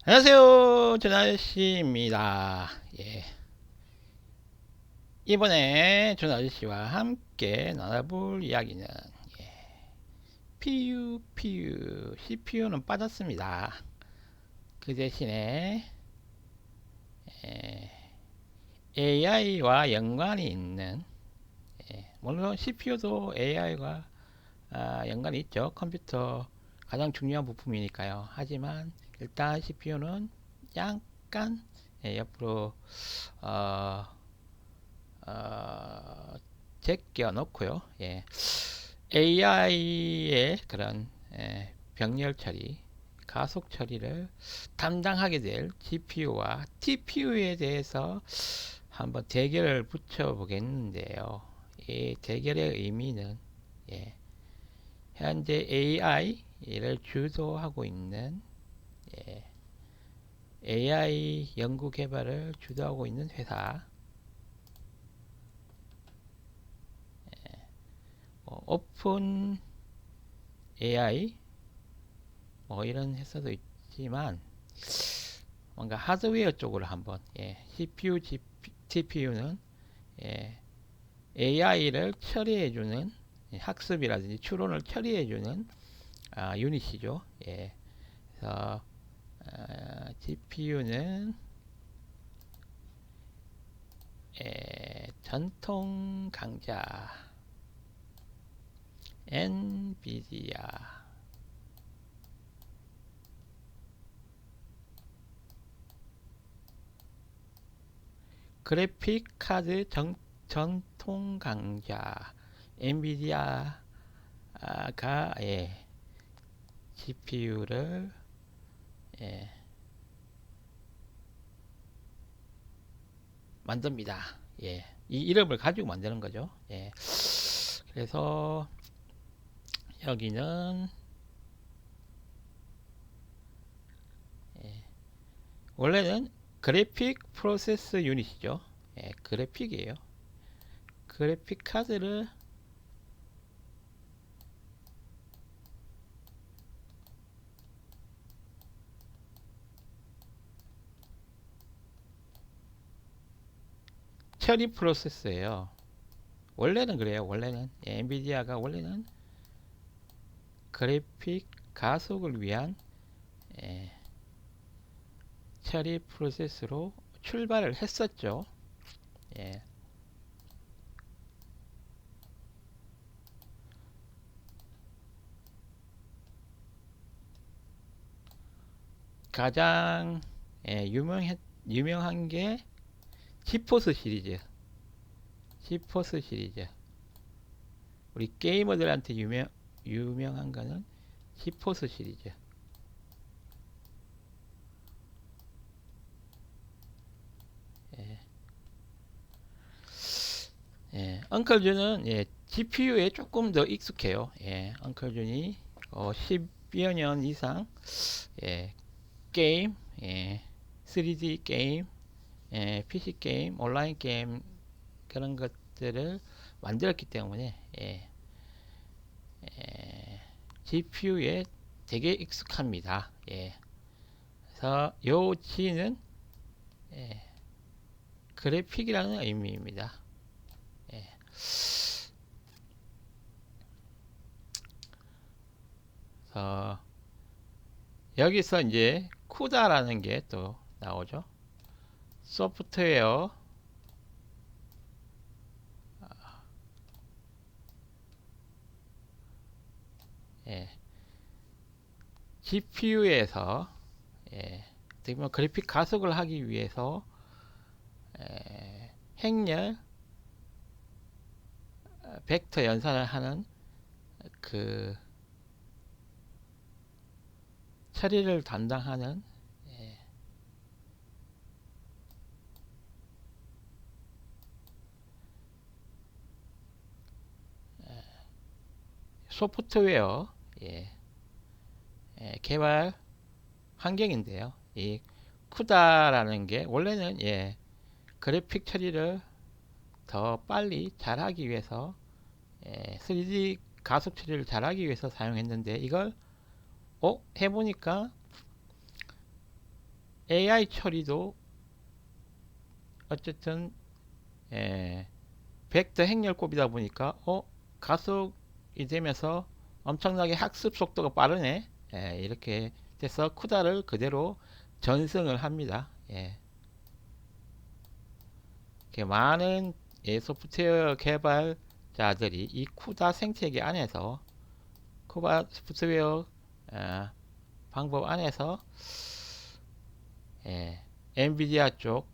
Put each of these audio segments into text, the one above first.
안녕하세요, 전아저씨입니다. 예. 이번에 전아저씨와 함께 나눠볼 이야기는 PU, CPU는 빠졌습니다. 그 대신에 AI와 연관이 있는, 물론 CPU도 AI와 연관이 있죠. 컴퓨터 가장 중요한 부품이니까요. 하지만 일단 CPU는 약간 옆으로 어, 제껴 놓고요. AI의 그런 병렬 처리, 가속 처리를 담당하게 될 GPU와 TPU에 대해서 한번 대결을 붙여 보겠는데요. 이 대결의 의미는 예, 현재 AI를 주도하고 있는 AI 연구 개발을 주도하고 있는 회사 오픈 AI 뭐 이런 회사도 있지만 뭔가 하드웨어 쪽으로 한번 CPU, TPU는 AI를 처리해주는 학습이라든지 추론을 처리해주는 유닛이죠. 그래서 GPU는 전통 강자 엔비디아 그래픽 카드 전통 강자 엔비디아가 GPU를 만듭니다. 이 이름을 가지고 만드는 거죠. 그래서 여기는 원래는 그래픽 프로세스 유닛이죠. 그래픽이에요. 그래픽 카드를 처리 프로세스예요. 원래는 그래요. 원래는 엔비디아가 원래는 그래픽 가속을 위한 처리 프로세스로 출발을 했었죠. 예. 가장 유명한 게 지포스 시리즈. 지포스 시리즈. 우리 게이머들한테 유명한 거는 지포스 시리즈. 엉클준은 GPU에 조금 더 익숙해요. 엉클준이 10여 년 이상 게임, 3D 게임, PC 게임, 온라인 게임 그런 것들을 만들었기 때문에 GPU에 되게 익숙합니다. 그래서 요 G는 그래픽이라는 의미입니다. 그래서 여기서 이제 쿠다라는 게 또 나오죠. 소프트웨어 GPU에서 어떻게 보면 그래픽 가속을 하기 위해서 행렬 벡터 연산을 하는 그 처리를 담당하는 소프트웨어 개발 환경인데요. 이 쿠다라는 게 원래는 그래픽 처리를 더 빨리 잘하기 위해서 3D 가속 처리를 잘하기 위해서 사용했는데 이걸 해보니까 AI 처리도 어쨌든 벡터 행렬곱이다 보니까 가속이 되면서 엄청나게 학습 속도가 빠르네. 이렇게 돼서 쿠다를 그대로 전승을 합니다. 이렇게 많은 소프트웨어 개발자들이 이 쿠다 생태계 안에서 쿠다 소프트웨어 방법 안에서 엔비디아 쪽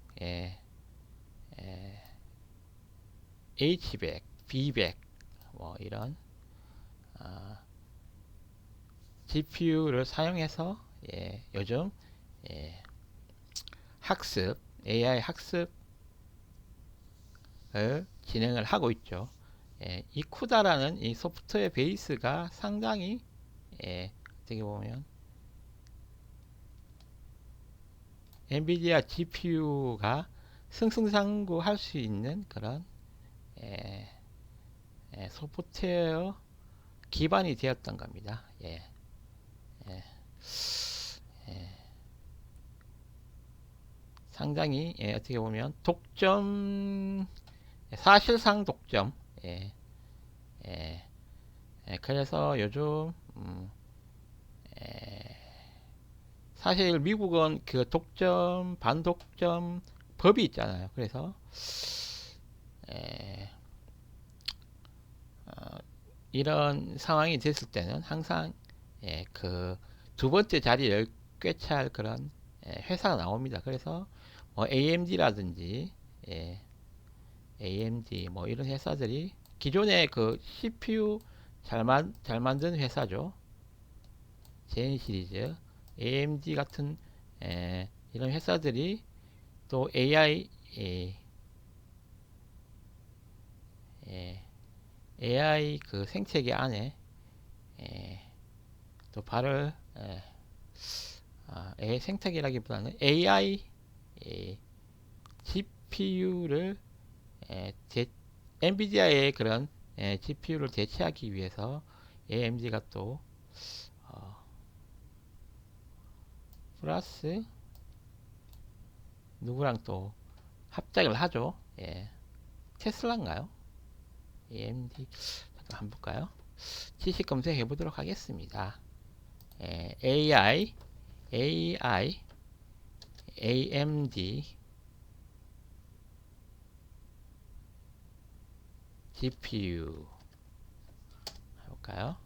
H100, B100 뭐 이런 GPU를 사용해서 요즘 학습, AI 학습을 진행을 하고 있죠. 이 쿠다라는 이 소프트웨어 베이스가 상당히 어떻게 보면 엔비디아 GPU가 승승장구할 수 있는 그런 소프트웨어 기반이 되었던 겁니다. 상당히 어떻게 보면 독점, 사실상 독점. 그래서 요즘 사실 미국은 그 독점, 반독점 법이 있잖아요. 그래서 이런 상황이 됐을 때는 항상 그 두 번째 자리를 꿰찰 그런 회사가 나옵니다. 그래서 뭐 AMD라든지 AMD 뭐 이런 회사들이 기존의 그 CPU 잘 만든 회사죠. 제인 시리즈, AMD 같은 이런 회사들이 또 AI 그 생태계 안에 또 발을 AI 생태계라기보다는 AI GPU를 엔비디아의 그런 GPU를 대체하기 위해서 AMD가 또 플러스 누구랑 또 합작을 하죠. 테슬라인가요? AMD 잠깐 한번 볼까요? 지식 검색해 보도록 하겠습니다. AI AMD GPU 해볼까요?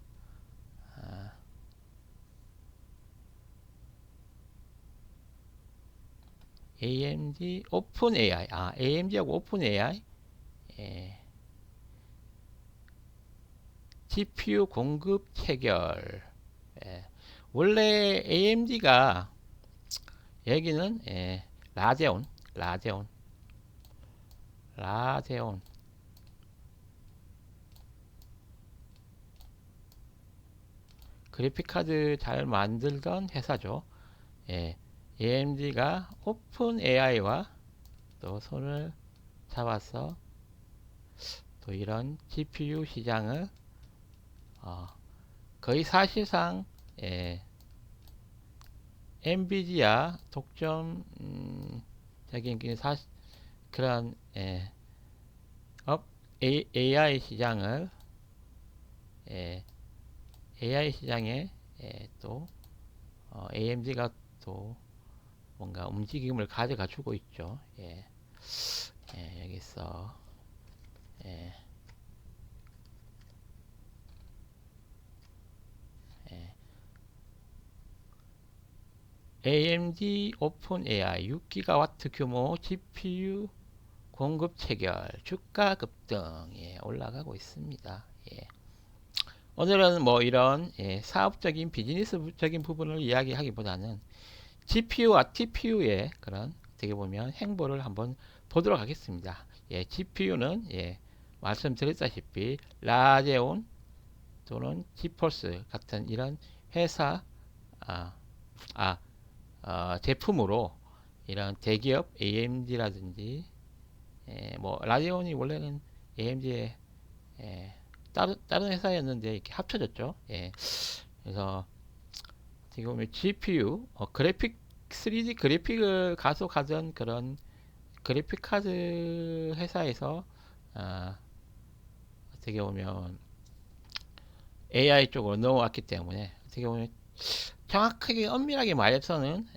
AMD 오픈 AI, AMD하고 오픈 AI GPU 공급 체결. 원래 AMD가 여기는 라데온 그래픽카드 잘 만들던 회사죠. AMD가 오픈 AI와 또 손을 잡아서 또 이런 GPU 시장을 거의 사실상 엔비디아 독점 적인 그런 AI 시장을 AI 시장에 또 AMD가 또 뭔가 움직임을 가져가 주고 있죠. 여기서 AMD 오픈 AI 6기가와트 규모 GPU 공급 체결, 주가 급등 올라가고 있습니다. 오늘은 뭐 이런 사업적인 비즈니스적인 부분을 이야기하기보다는 GPU와 TPU의 그런 어떻게 보면 행보를 한번 보도록 하겠습니다. GPU는 말씀드렸다시피 라데온 또는 지포스 같은 이런 회사 제품으로 이런 대기업 AMD라든지 뭐 라데온이 원래는 AMD의 다른 회사였는데 이렇게 합쳐졌죠. 그래서 어떻게 보면 GPU 그래픽 3D 그래픽을 가속하던 그런 그래픽 카드 회사에서 아, 어떻게 보면 AI 쪽으로 넘어왔기 때문에 어떻게 보면 정확하게 엄밀하게 말해서는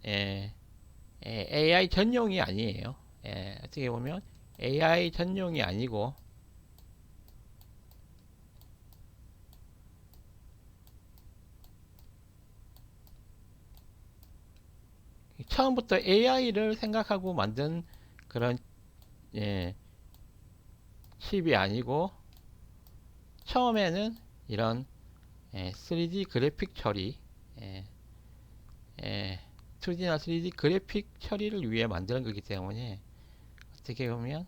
AI 전용이 아니에요. 어떻게 보면 AI 전용이 아니고 처음부터 AI를 생각하고 만든 그런 예, 칩이 아니고 처음에는 이런 3D 그래픽 처리 예, 예, 2D나 3D 그래픽 처리를 위해 만드는 거기 때문에 어떻게 보면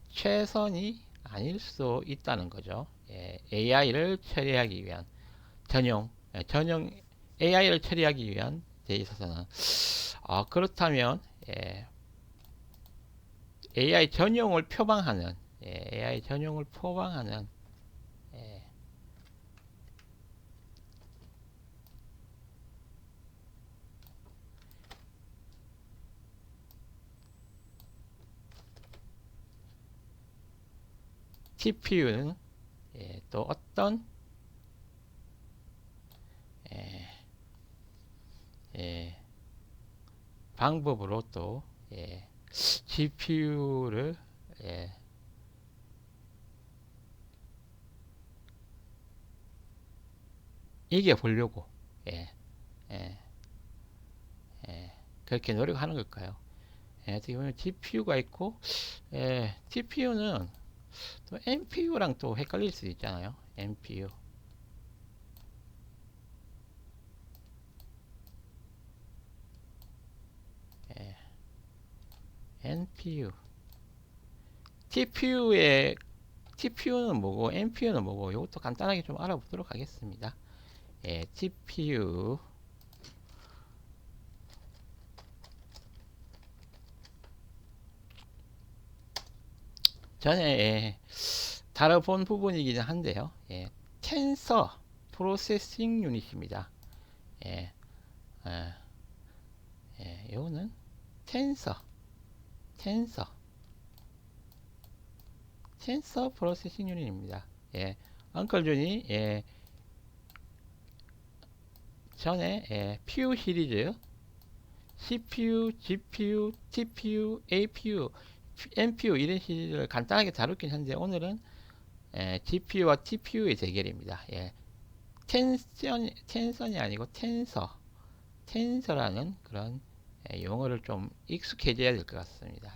최선이 아닐 수 있다는 거죠. AI를 처리하기 위한 전용 AI를 처리하기 위한 데 있어서는 그렇다면 AI 전용을 표방하는 AI 전용을 표방하는 예, TPU는 또 어떤 예, 예, 방법으로 또 GPU를 이겨보려고 예, 예, 그렇게 노력하는 걸까요? 어떻게 보면 GPU가 있고 TPU는 또 NPU랑 또 헷갈릴 수 있잖아요. NPU NPU TPU는 뭐고 NPU는 뭐고 이것도 간단하게 좀 알아보도록 하겠습니다. TPU 전에 다뤄본 부분이기는 한데요. 텐서 프로세싱 유닛입니다. 예, 예, 이거는 텐서 텐서 텐서 프로세싱 유닛입니다. 엉클준이 전에 PU 시리즈 CPU, GPU, TPU, APU, NPU 이런 시리즈를 간단하게 다뤘긴 한데 오늘은 GPU와 TPU의 대결입니다. 텐선이 아니고 텐서라는 그런 용어를 좀 익숙해져야 될 것 같습니다.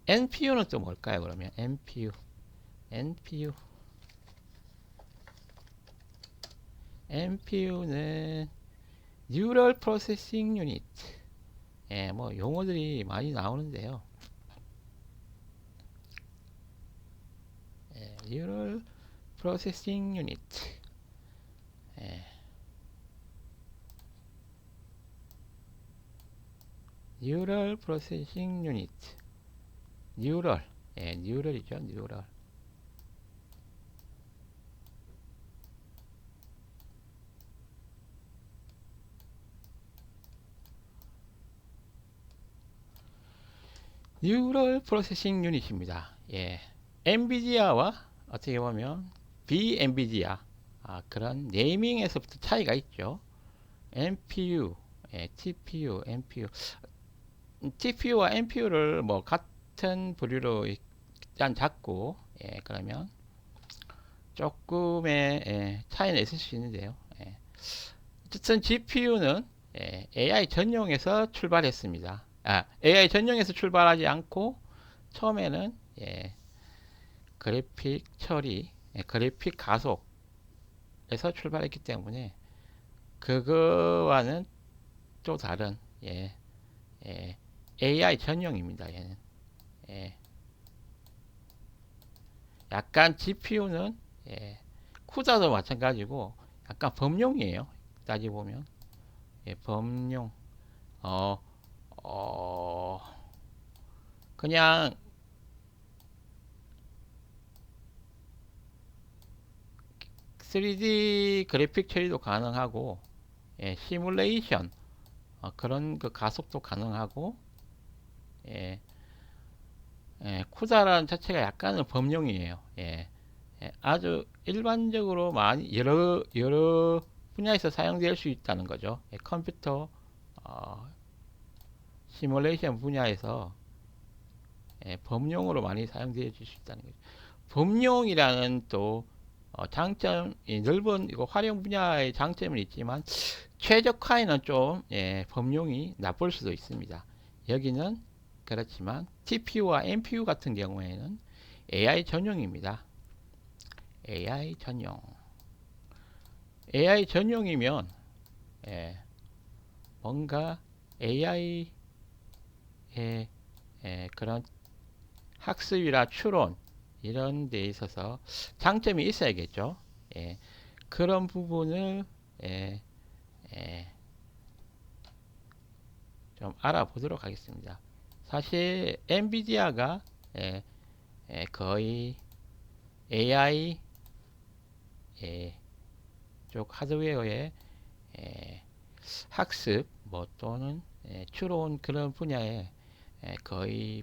NPU는 또 뭘까요? 그러면 NPU는 Neural Processing Unit. 뭐 용어들이 많이 나오는데요. Neural Processing Unit. Neural Processing Unit. Neural. Neural이죠. Neural. Neural Processing Unit입니다. 엔비디아와 어떻게 보면 비엔비디아 그런 네이밍에서부터 차이가 있죠. NPU, TPU, NPU. TPU와 NPU를 뭐 같은 부류로 일단 잡고 그러면 조금의 차이는 있을 수 있는데요. 어쨌든 GPU는 AI 전용에서 출발했습니다. AI 전용에서 출발하지 않고 처음에는 그래픽 처리, 그래픽 가속에서 출발했기 때문에 그거와는 또 다른 AI 전용입니다. 얘는 약간 GPU는 쿠다도 마찬가지고 약간 범용이에요. 따지 보면 범용 어, 어, 그냥 3D 그래픽 처리도 가능하고 시뮬레이션 그런 그 가속도 가능하고 쿠다라는 자체가 약간은 범용이에요. 아주 일반적으로 많이 여러 분야에서 사용될 수 있다는 거죠. 컴퓨터 시뮬레이션 분야에서 범용으로 많이 사용되어 줄 수 있다는 거죠. 범용이라는 또 장점이 넓은 이거 활용 분야의 장점은 있지만 최적화에는 좀 범용이 나쁠 수도 있습니다. 여기는 그렇지만 TPU와 NPU 같은 경우에는 AI 전용입니다. AI 전용. AI 전용이면 뭔가 AI의 그런 학습이나 추론 이런 데 있어서 장점이 있어야겠죠. 그런 부분을 좀 알아보도록 하겠습니다. 사실 엔비디아가 거의 AI 쪽 하드웨어의 학습 뭐 또는 추론 그런 분야에 거의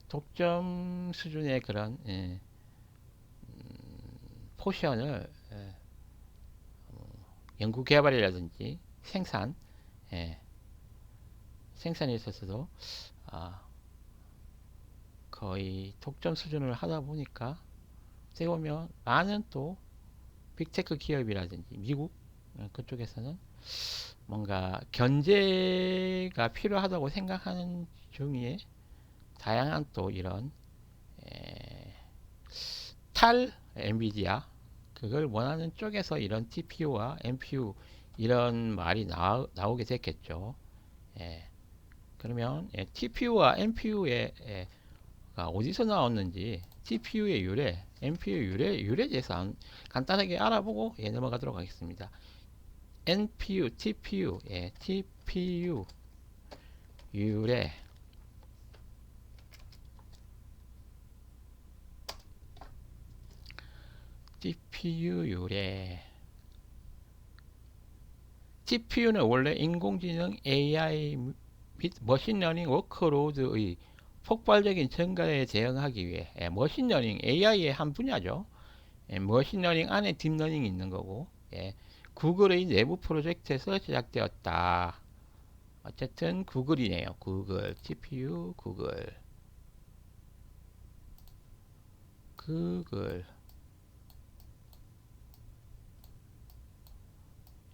독점 수준의 그런 포션을 연구 개발이라든지 생산에 있어서도 거의 독점 수준을 하다 보니까 어떻게 보면 많은 또 빅테크 기업이라든지 미국 그쪽에서는 뭔가 견제가 필요하다고 생각하는 중에 다양한 또 이런 탈 엔비디아 그걸 원하는 쪽에서 이런 TPU와 NPU 이런 말이 나오게 됐겠죠. 그러면 TPU와 NPU의 어디서 나왔는지 TPU의 유래, NPU의 유래에 대해서 간단하게 알아보고 넘어가도록 하겠습니다. NPU, TPU, TPU 유래. TPU 유래. TPU는 원래 인공지능 AI 및 머신러닝 워크로드의 폭발적인 증가에 대응하기 위해 머신러닝 AI의 한 분야죠. 머신러닝 안에 딥러닝이 있는 거고 구글의 내부 프로젝트에서 제작되었다. 어쨌든 구글이네요. 구글 TPU 구글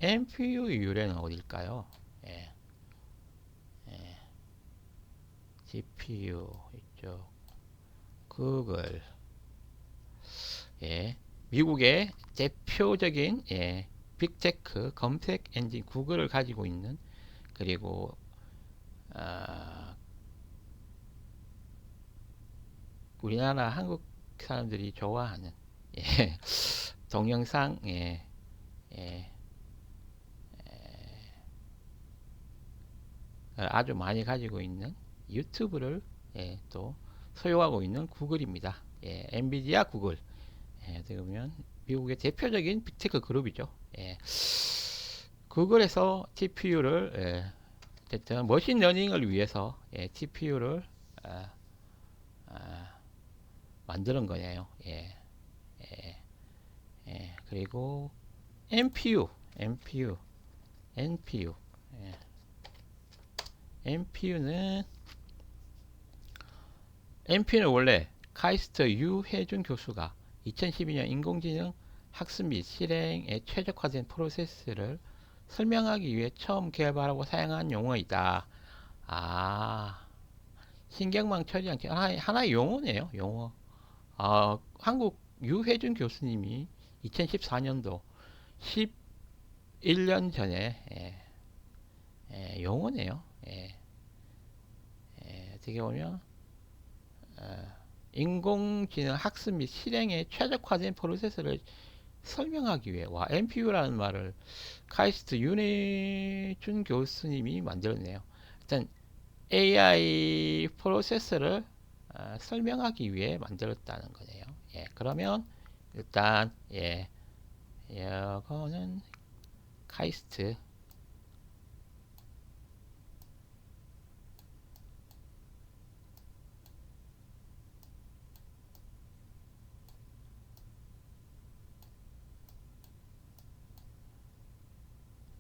NPU 유래는 어딜까요? GPU 이쪽 구글 미국의 대표적인 빅테크 검색 엔진 구글을 가지고 있는 그리고 우리나라 한국 사람들이 좋아하는 동영상 아주 많이 가지고 있는 유튜브를 또 소유하고 있는 구글입니다. 엔비디아 구글 어떻게 보면 미국의 대표적인 빅테크 그룹이죠. 구글에서 TPU를 어쨌든 머신러닝을 위해서 TPU를 만드는 거예요. 그리고 NPU NPU는 원래 카이스트 유해준 교수가 2012년 인공지능 학습 및 실행에 최적화된 프로세스를 설명하기 위해 처음 개발하고 사용한 용어이다. 신경망 처리한 하나의 용어네요. 용어. 한국 유해준 교수님이 2014년도 11년 전에 용어네요. 어떻게 보면 인공지능 학습 및 실행에 최적화된 프로세스를 설명하기 위해 NPU라는 말을 카이스트 윤혜준 교수님이 만들었네요. 일단 AI 프로세스를 설명하기 위해 만들었다는 거네요. 그러면 일단 이거는 카이스트.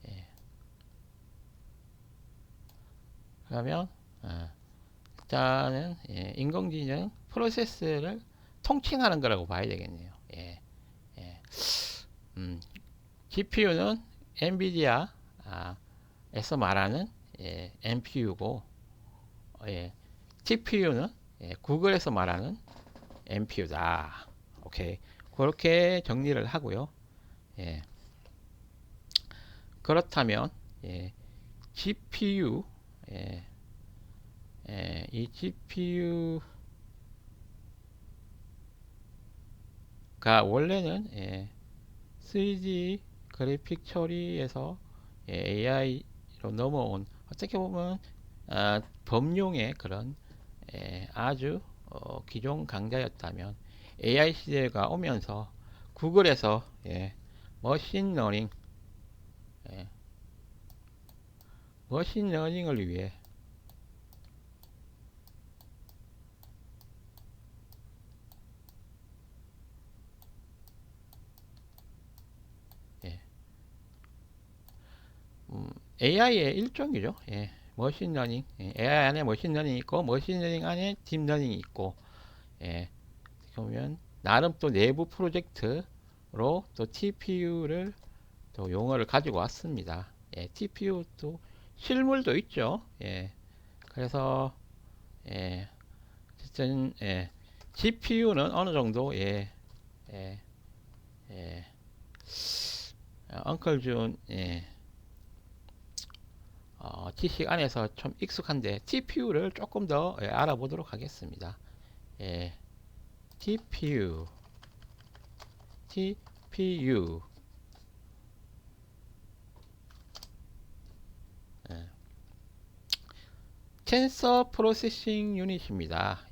예. 그러면 일단은 인공지능 프로세스를 통칭하는 거라고 봐야 되겠네요. 예. 예. GPU는 엔비디아 에서 말하는 NPU고, TPU는 구글에서 말하는 NPU다. 오케이. 그렇게 정리를 하고요. 그렇다면 GPU, 이 GPU가 원래는 3D 그래픽 처리에서 AI로 넘어온, 어떻게 보면 범용의 그런 아주 기존 강자였다면, AI 시대가 오면서 구글에서 머신러닝 머신러닝을 위해 AI의 일종이죠. 머신러닝, AI 안에 머신러닝이 있고, 머신러닝 안에 딥러닝이 있고, 보면 나름 또 내부 프로젝트로 또 TPU를 또 용어를 가지고 왔습니다. TPU도 실물도 있죠. 그래서 어쨌든 GPU는 어느 정도 엉클준 지식 안에서 좀 익숙한데, TPU를 조금 더 알아보도록 하겠습니다. TPU 텐서 프로세싱 유닛입니다.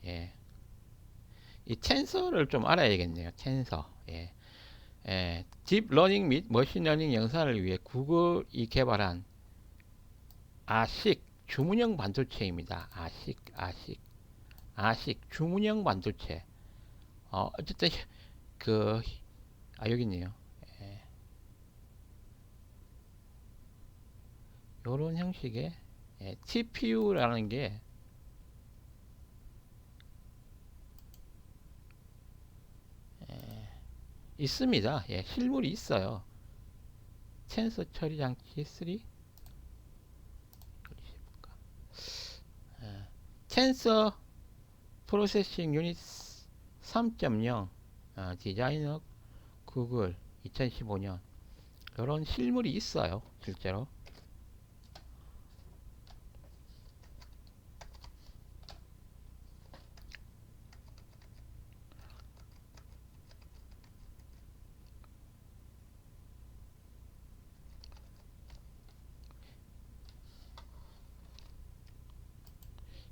이 텐서를 좀 알아야겠네요. 텐서. 딥러닝 및 머신러닝 영상을 위해 구글이 개발한 아식 주문형 반도체입니다. 아식 주문형 반도체. 어쨌든 여기 있네요. 요런 형식의 TPU라는 게 있습니다. 실물이 있어요. 텐서 처리 장치 3, 텐서 프로세싱 유닛 3.0 디자이너 구글 2015년, 이런 실물이 있어요.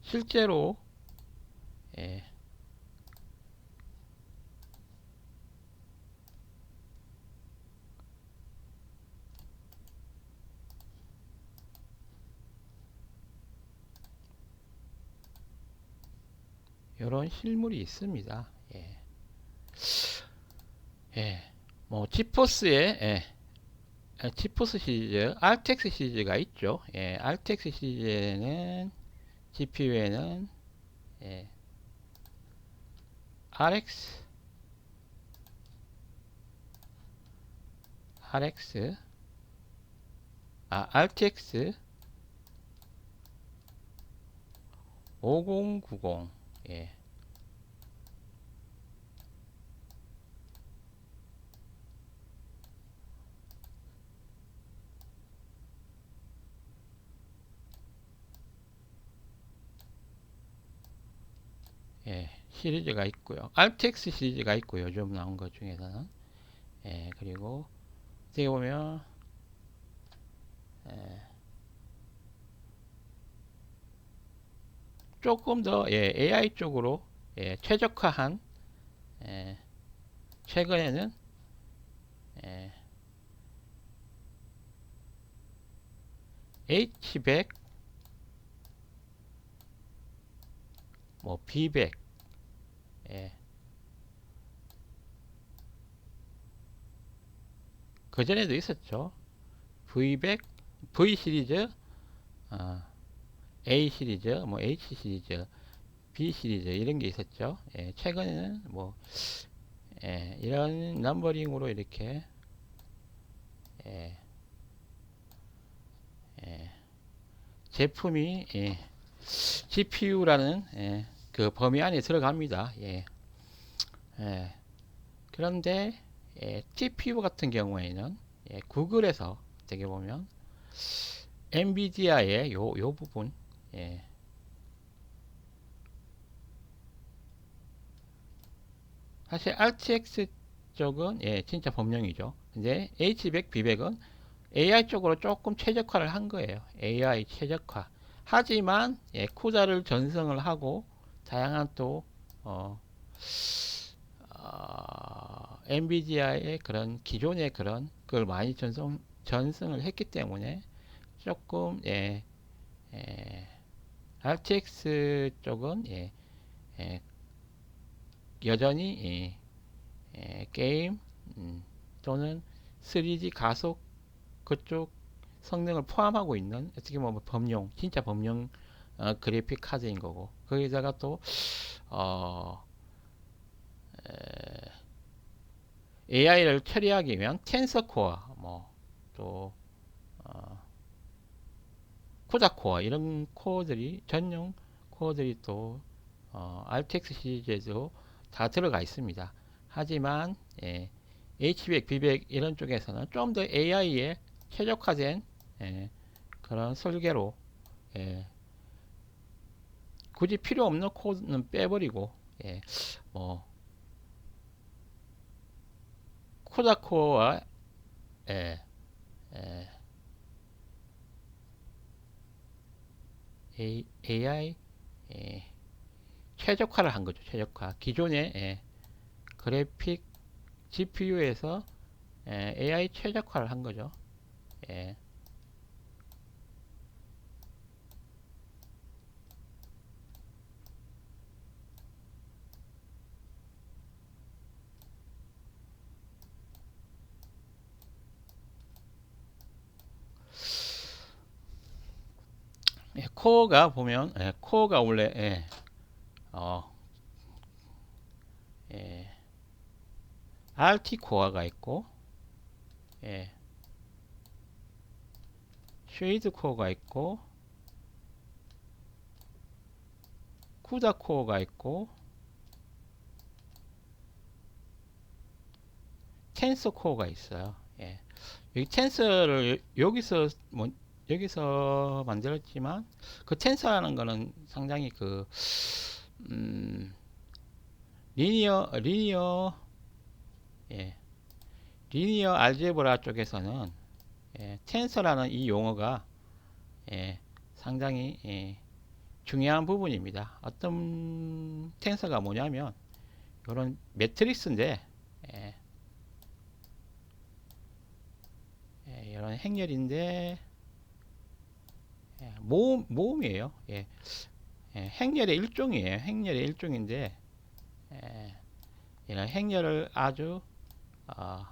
실제로 예, 이런 실물이 있습니다. 뭐 지포스의 지포스 시리즈, RTX 시리즈가 있죠. RTX 시리즈에는 GPU에는 RX, RTX 5090, 시리즈가 있고요. RTX 시리즈가 있고요. 요즘 나온 것 중에서는. 그리고 어떻게 보면 조금 더 AI 쪽으로 최적화한, 최근에는 H100, 뭐 B100, 예. 그 전에도 있었죠. V100, V 시리즈, 어, A 시리즈, 뭐 H 시리즈, B 시리즈 이런 게 있었죠. 예, 최근에는 뭐 이런 넘버링으로 이렇게 예, 예, 제품이 GPU라는 그 범위 안에 들어갑니다. 그런데 GPU 같은 경우에는 구글에서 어떻게 보면 엔비디아의 요 부분 사실 RTX 쪽은 진짜 범용이죠. 근데 H100, B100은 AI 쪽으로 조금 최적화를 한 거예요. AI 최적화. 하지만 쿠다를 전성을 하고 다양한 또 어, 엔비디아의 그런 기존의 그런 걸 많이 전승을 했기 때문에 조금 RTX 쪽은 여전히 게임 또는 3D 가속 그쪽 성능을 포함하고 있는 어떻게 보면 범용 진짜 범용 그래픽 카드인 거고 거기다가 또 어, AI를 처리하기 위한 텐서 코어 뭐또 코자 코어 이런 코어들이 전용 코어들이 또 RTX 시리즈에도 다 들어가 있습니다. 하지만 H100, B100 이런 쪽에서는 좀 더 AI에 최적화된 그런 설계로 굳이 필요 없는 코드는 빼버리고 뭐 코자 코어와 예, 예, AI 최적화를 한 거죠. 최적화. 기존의 그래픽 GPU에서 AI 최적화를 한 거죠. 예. 코어가 보면 코어가 원래 어, 예, RT 코어가 있고 쉐이드 코어가 있고 쿠다 코어가 있고 텐서 코어가 있어요. 여기 텐서를 여기서 만들었지만 그 텐서라는 거는 상당히 그 음, 리니어 예, 리니어 알제브라 쪽에서는 텐서라는 이 용어가 상당히 중요한 부분입니다. 어떤 텐서가 뭐냐면 이런 매트릭스인데 예, 이런 행렬인데 모음이에요. 행렬의 일종이에요. 행렬의 일종인데 이런 행렬을 아주 어,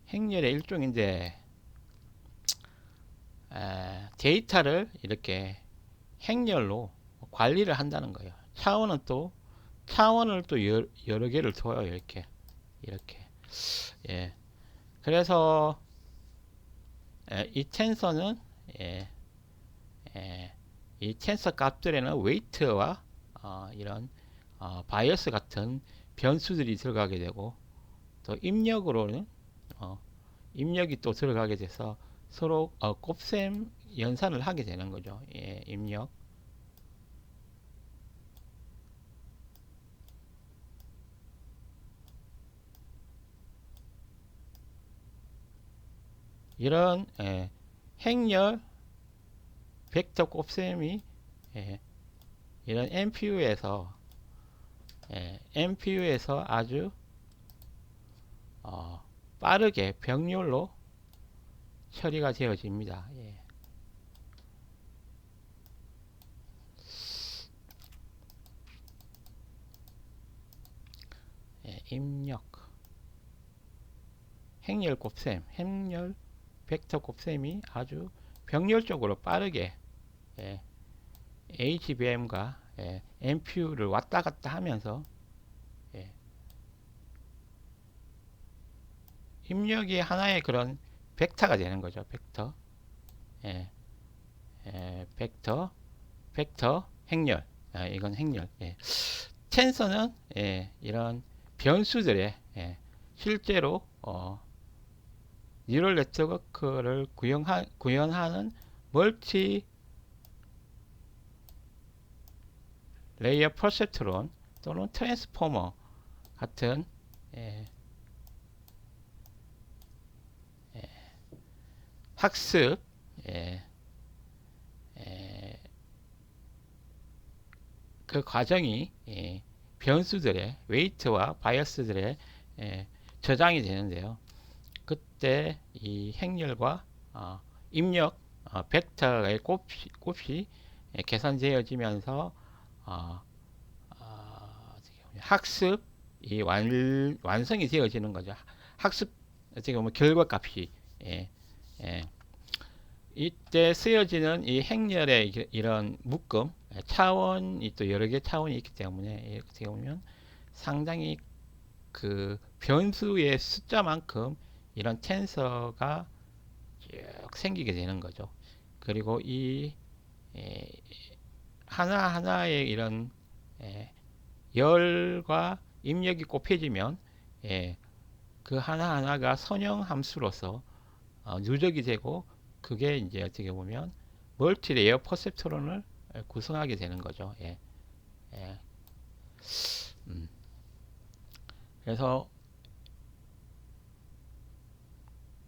행렬의 일종인데 데이터를 이렇게 행렬로 관리를 한다는 거예요. 차원을 또 여러 개를 둬요. 이렇게 그래서 이 텐서는 예, 이 텐서 값들에는 웨이트와 이런 바이어스 같은 변수들이 들어가게 되고 또 입력으로는 입력이 또 들어가게 돼서 서로 곱셈 연산을 하게 되는 거죠. 입력 이런 행렬 벡터 곱셈이 이런 NPU에서 아주 빠르게 병렬로 처리가 되어집니다. 예. 예, 입력, 행렬 곱셈, 행렬 벡터 곱셈이 아주 병렬적으로 빠르게 예, HBM과 예, MPU를 왔다 갔다 하면서 예, 입력이 하나의 그런 벡터가 되는 거죠. 벡터, 예, 벡터, 행렬, 이건 행렬. 예. 텐서는 예, 이런 변수들의 예, 실제로 뉴럴 네트워크를 구현하는 멀티 레이어 퍼셉트론 또는 트랜스포머 같은 예, 학습 예, 그 과정이 예, 변수들의 웨이트와 바이어스들의 예, 저장이 되는데요. 그때 이 행렬과 입력 벡터의 곱이 계산되어지면서 학습 이 완성이 되어지는 거죠. 학습 어떻게 보면 결과값이 예, 예. 이때 쓰여지는 이 행렬의 이런 묶음 차원이 또 여러 개 차원이 있기 때문에 어떻게 보면 상당히 그 변수의 숫자만큼 이런 텐서가 쭉 생기게 되는 거죠. 그리고 이 하나하나의 이런 열과 입력이 곱해지면 그 하나하나가 선형 함수로서 누적이 되고 그게 이제 어떻게 보면 멀티 레이어 퍼셉트론을 구성하게 되는 거죠. 예. 예. 그래서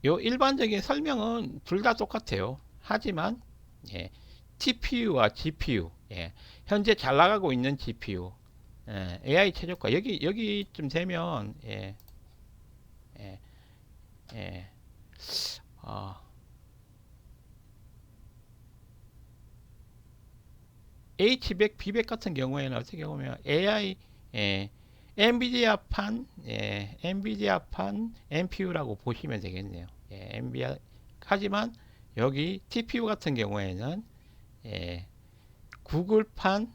요 일반적인 설명은 둘 다 똑같아요. 하지만 예, TPU와 GPU 예, 현재 잘 나가고 있는 GPU AI 최적화 여기쯤 되면 예, 예, 예, 어, H100, B100 같은 경우에는 어떻게 보면 AI 엔비디아판 NPU라고 보시면 되겠네요. 엔비디아 하지만 여기 TPU 같은 경우에는 구글판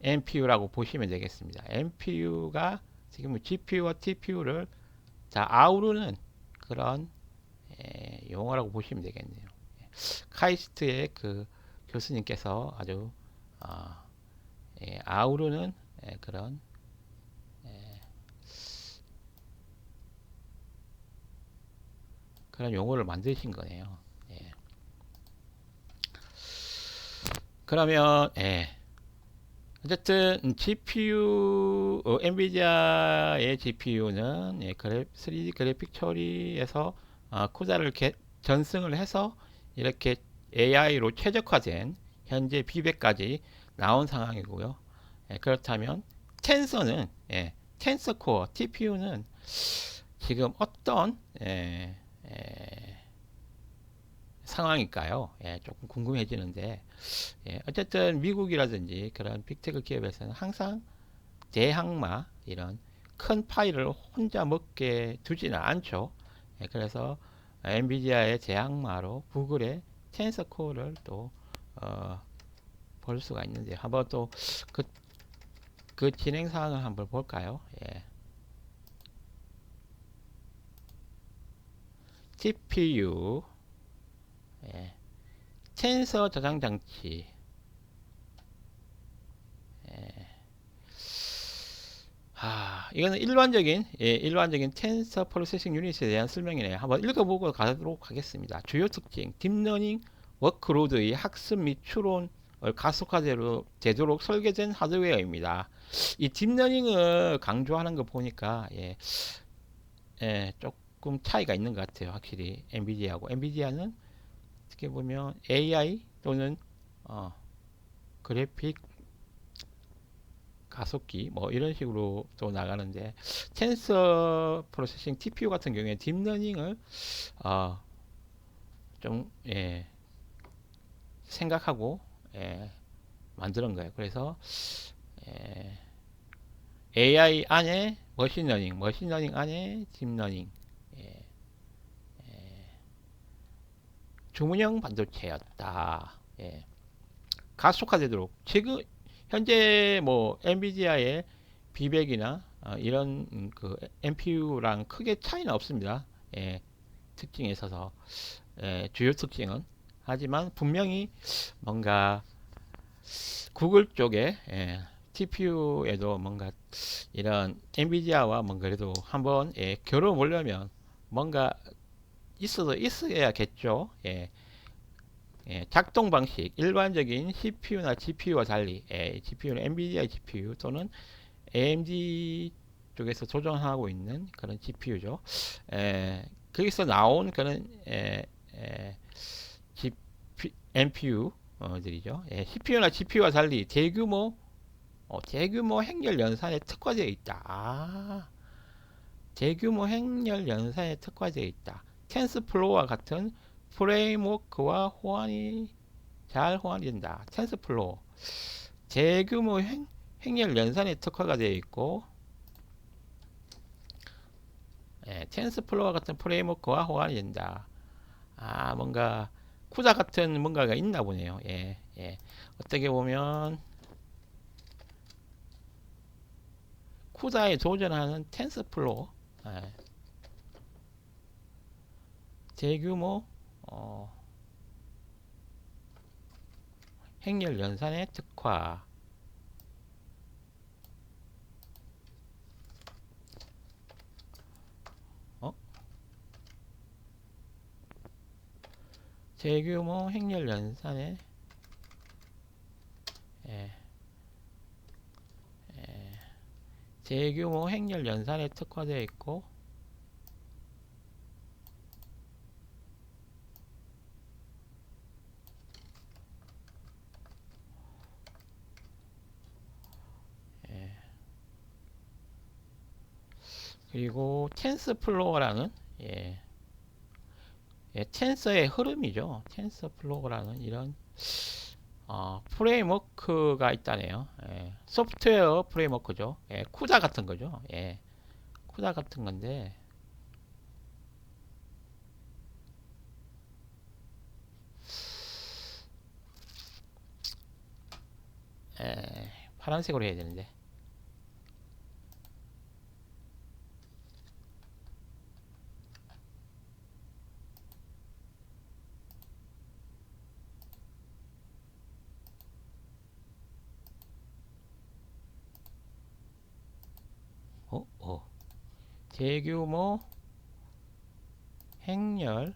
NPU라고 보시면 되겠습니다. NPU가 지금 GPU와 TPU를 다 아우르는 그런 용어라고 보시면 되겠네요. 카이스트의 그 교수님께서 아주 아우르는 그런 그런 용어를 만드신 거네요. 예. 그러면 어쨌든 GPU 엔비디아의 GPU는 3D 그래픽 처리에서 코드를 전승을 해서 이렇게 AI로 최적화된 현재 B100까지 나온 상황이고요. 그렇다면 텐서는 텐서 코어 TPU는 지금 어떤 상황일까요? 조금 궁금해지는데 어쨌든 미국이라든지 그런 빅테크 기업에서는 항상 대항마 이런 큰 파일을 혼자 먹게 두지는 않죠. 그래서 엔비디아의 대항마로 구글의 텐서 코어를 또 볼 수가 있는데 한번 또 그 진행 사항을 한번 볼까요? TPU 텐서 저장 장치 이거는 일반적인 텐서 프로세싱 유닛에 대한 설명이네요. 한번 읽어보고 가도록 하겠습니다. 주요 특징, 딥러닝 워크로드의 학습 및 추론을 가속화되도록 설계된 하드웨어입니다. 이 딥러닝을 강조하는 거 보니까 조금 차이가 있는 것 같아요. 확실히 엔비디아는 어떻게 보면 AI 또는 그래픽 가속기 뭐 이런 식으로 또 나가는데 텐서 프로세싱 TPU 같은 경우에 딥러닝을 어, 좀 생각하고 만드는 거예요. 그래서 AI 안에 머신러닝, 머신러닝 안에 딥러닝 주문형 반도체였다. 가속화되도록 지금 현재 뭐 엔비디아의 비백이나 이런 그 NPU랑 크게 차이는 없습니다. 특징에 있어서 주요 특징은 하지만 분명히 뭔가 구글 쪽에 TPU에도 뭔가 이런 엔비디아와 뭔가 그래도 한번 겨뤄 보려면 뭔가 있어야겠죠. 작동 방식 일반적인 CPU나 GPU와 달리 GPU는 엔비디아 GPU 또는 AMD 쪽에서 조정하고 있는 그런 GPU죠. 거기서 나온 그런 NPU들이죠. CPU나 GPU와 달리 대규모 행렬 연산에 특화되어 있다. 대규모 행렬 연산에 특화되어 있다. 텐스플로우와 같은 프레임워크와 잘 호환이 된다. 텐스플로우 대규모 행렬 연산에 특화가 되어 있고 텐스플로우와 같은 프레임워크와 호환이 된다. 뭔가 쿠다 같은 뭔가가 있나 보네요. 어떻게 보면 쿠다에 도전하는 텐스플로우 대규모 행렬 연산의 특화 대규모 행렬 연산의 대규모 행렬 연산에 특화되어 있고 그리고 텐스플로어라는 텐서의 흐름이죠. 텐서플로어라는 이런 프레임워크가 있다네요. 소프트웨어 프레임워크죠. 쿠다 같은 거죠. 쿠다 같은 건데 파란색으로 해야 되는데 대규모 행렬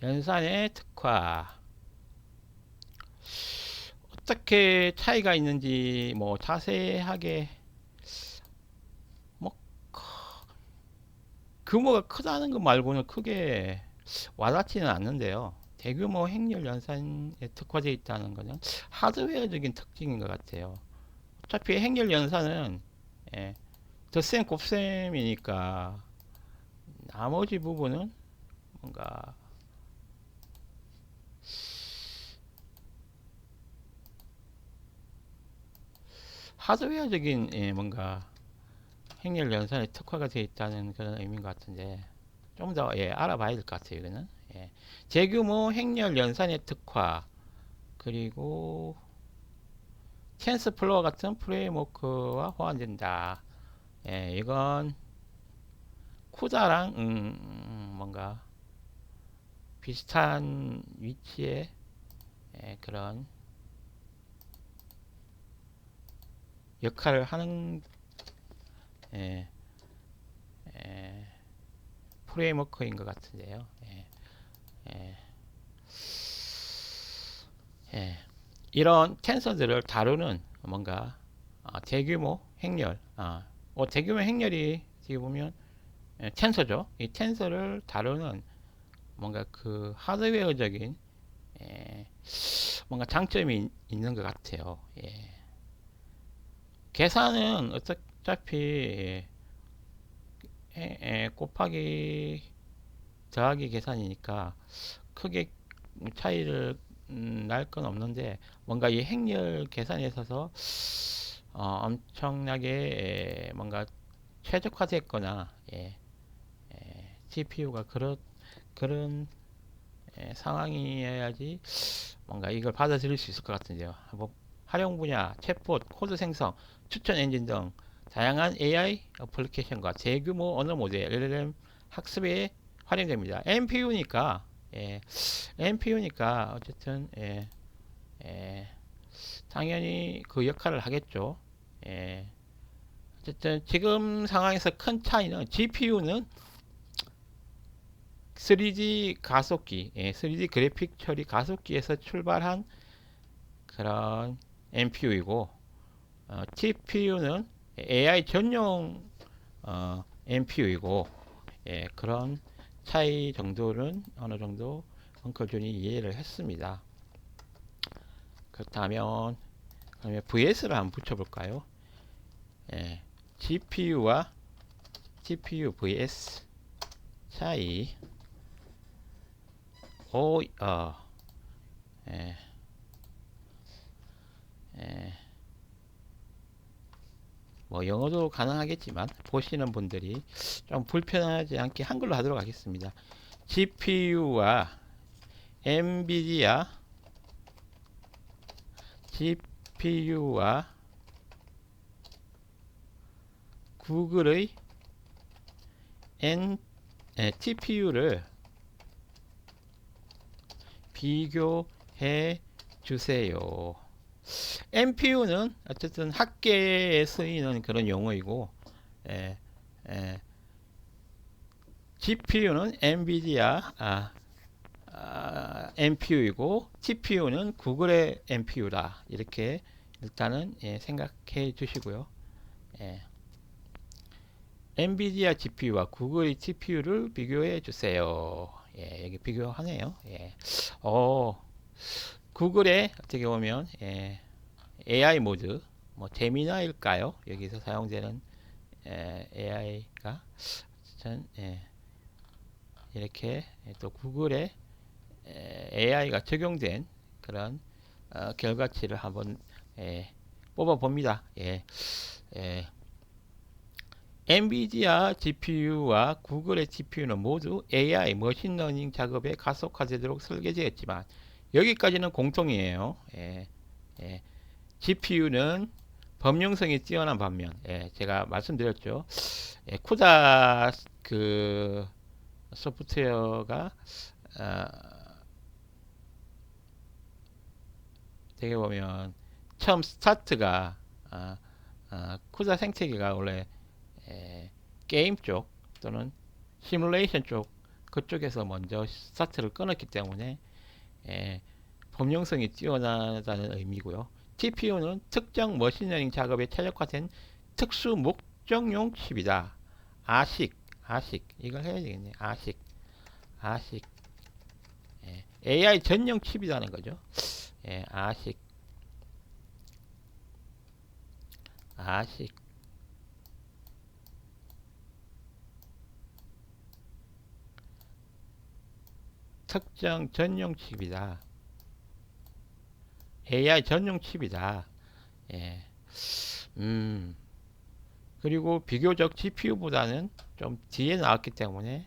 연산의 특화 어떻게 차이가 있는지 뭐 자세하게 뭐 규모가 크다는 것 말고는 크게 와닿지는 않는데요. 대규모 행렬 연산에 특화되어 있다는 것은 하드웨어적인 특징인 것 같아요. 어차피 행렬 연산은 덧셈 곱셈이니까 나머지 부분은 뭔가 하드웨어적인 뭔가 행렬 연산에 특화가 되어 있다는 그런 의미인 것 같은데 좀 더 알아봐야 될 것 같아요. 이거는 대규모 행렬 연산의 특화 그리고 텐스플로어 같은 프레임워크와 호환된다. 이건 쿠다랑 뭔가 비슷한 위치의 그런 역할을 하는 예, 예, 프레임워크인 것 같은데요. 예, 이런 텐서들을 다루는 뭔가 대규모 행렬, 대규모 행렬이 어떻게 보면 텐서죠. 이 텐서를 다루는 뭔가 그 하드웨어적인 예, 뭔가 장점이 있는 것 같아요. 예. 계산은 어차피 곱하기 더하기 계산이니까 크게 차이를 날 건 없는데 뭔가 이 행렬 계산에 있어서 엄청나게 뭔가 최적화됐거나 CPU가 그런 상황이어야지 뭔가 이걸 받아들일 수 있을 것 같은데요. 뭐 활용 분야, 챗봇, 코드 생성, 추천 엔진 등 다양한 AI 어플리케이션과 대규모 언어 모델 LLM 학습에 활용됩니다. NPU니까 NPU니까 어쨌든 당연히 그 역할을 하겠죠. 예, 어쨌든 지금 상황에서 큰 차이는 GPU는 3D 가속기, 3D 그래픽 처리 가속기에서 출발한 그런 NPU이고, TPU는 AI 전용 NPU이고, 그런 차이 정도는 어느 정도 엉클준이 이해를 했습니다. 그렇다면 그러면 VS를 한번 붙여볼까요? GPU와 TPU VS 차이. 오, 예, 예, 뭐 영어도 가능하겠지만 보시는 분들이 좀 불편하지 않게 한글로 하도록 하겠습니다. GPU와 엔비디아 GPU와 구글의 TPU를 비교해 주세요. NPU는 어쨌든 학계에 쓰이는 그런 용어이고, 에, 에, GPU는 엔비디아 NPU이고 TPU는 구글의 NPU다. 이렇게 일단은 생각해 주시고요. 예. 엔비디아 GPU와 구글의 TPU를 비교해 주세요. 여기 비교하네요. 구글의 어떻게 보면 AI 모드, 뭐 제미나일까요? 여기서 사용되는 AI가 이렇게 또 구글의 AI가 적용된 그런 결과치를 한번 뽑아 봅니다. 엔비디아 GPU와 구글의 GPU는 모두 AI 머신러닝 작업에 가속화되도록 설계되었지만 여기까지는 공통이에요. GPU는 범용성이 뛰어난 반면, 제가 말씀드렸죠. 쿠다 그 소프트웨어가 되게 보면 처음 스타트가 쿠다 생태계가 원래 게임 쪽 또는 시뮬레이션 쪽 그쪽에서 먼저 스타트를 끊었기 때문에 범용성이 뛰어나다는 의미고요. TPU는 특정 머신러닝 작업에 최적화된 특수 목적용 칩이다. 아식 이걸 해야 되겠네. 아식 AI 전용 칩이라는 거죠. 아식 특정 전용 칩이다. AI 전용 칩이다. 예. 그리고 비교적 GPU보다는 좀 뒤에 나왔기 때문에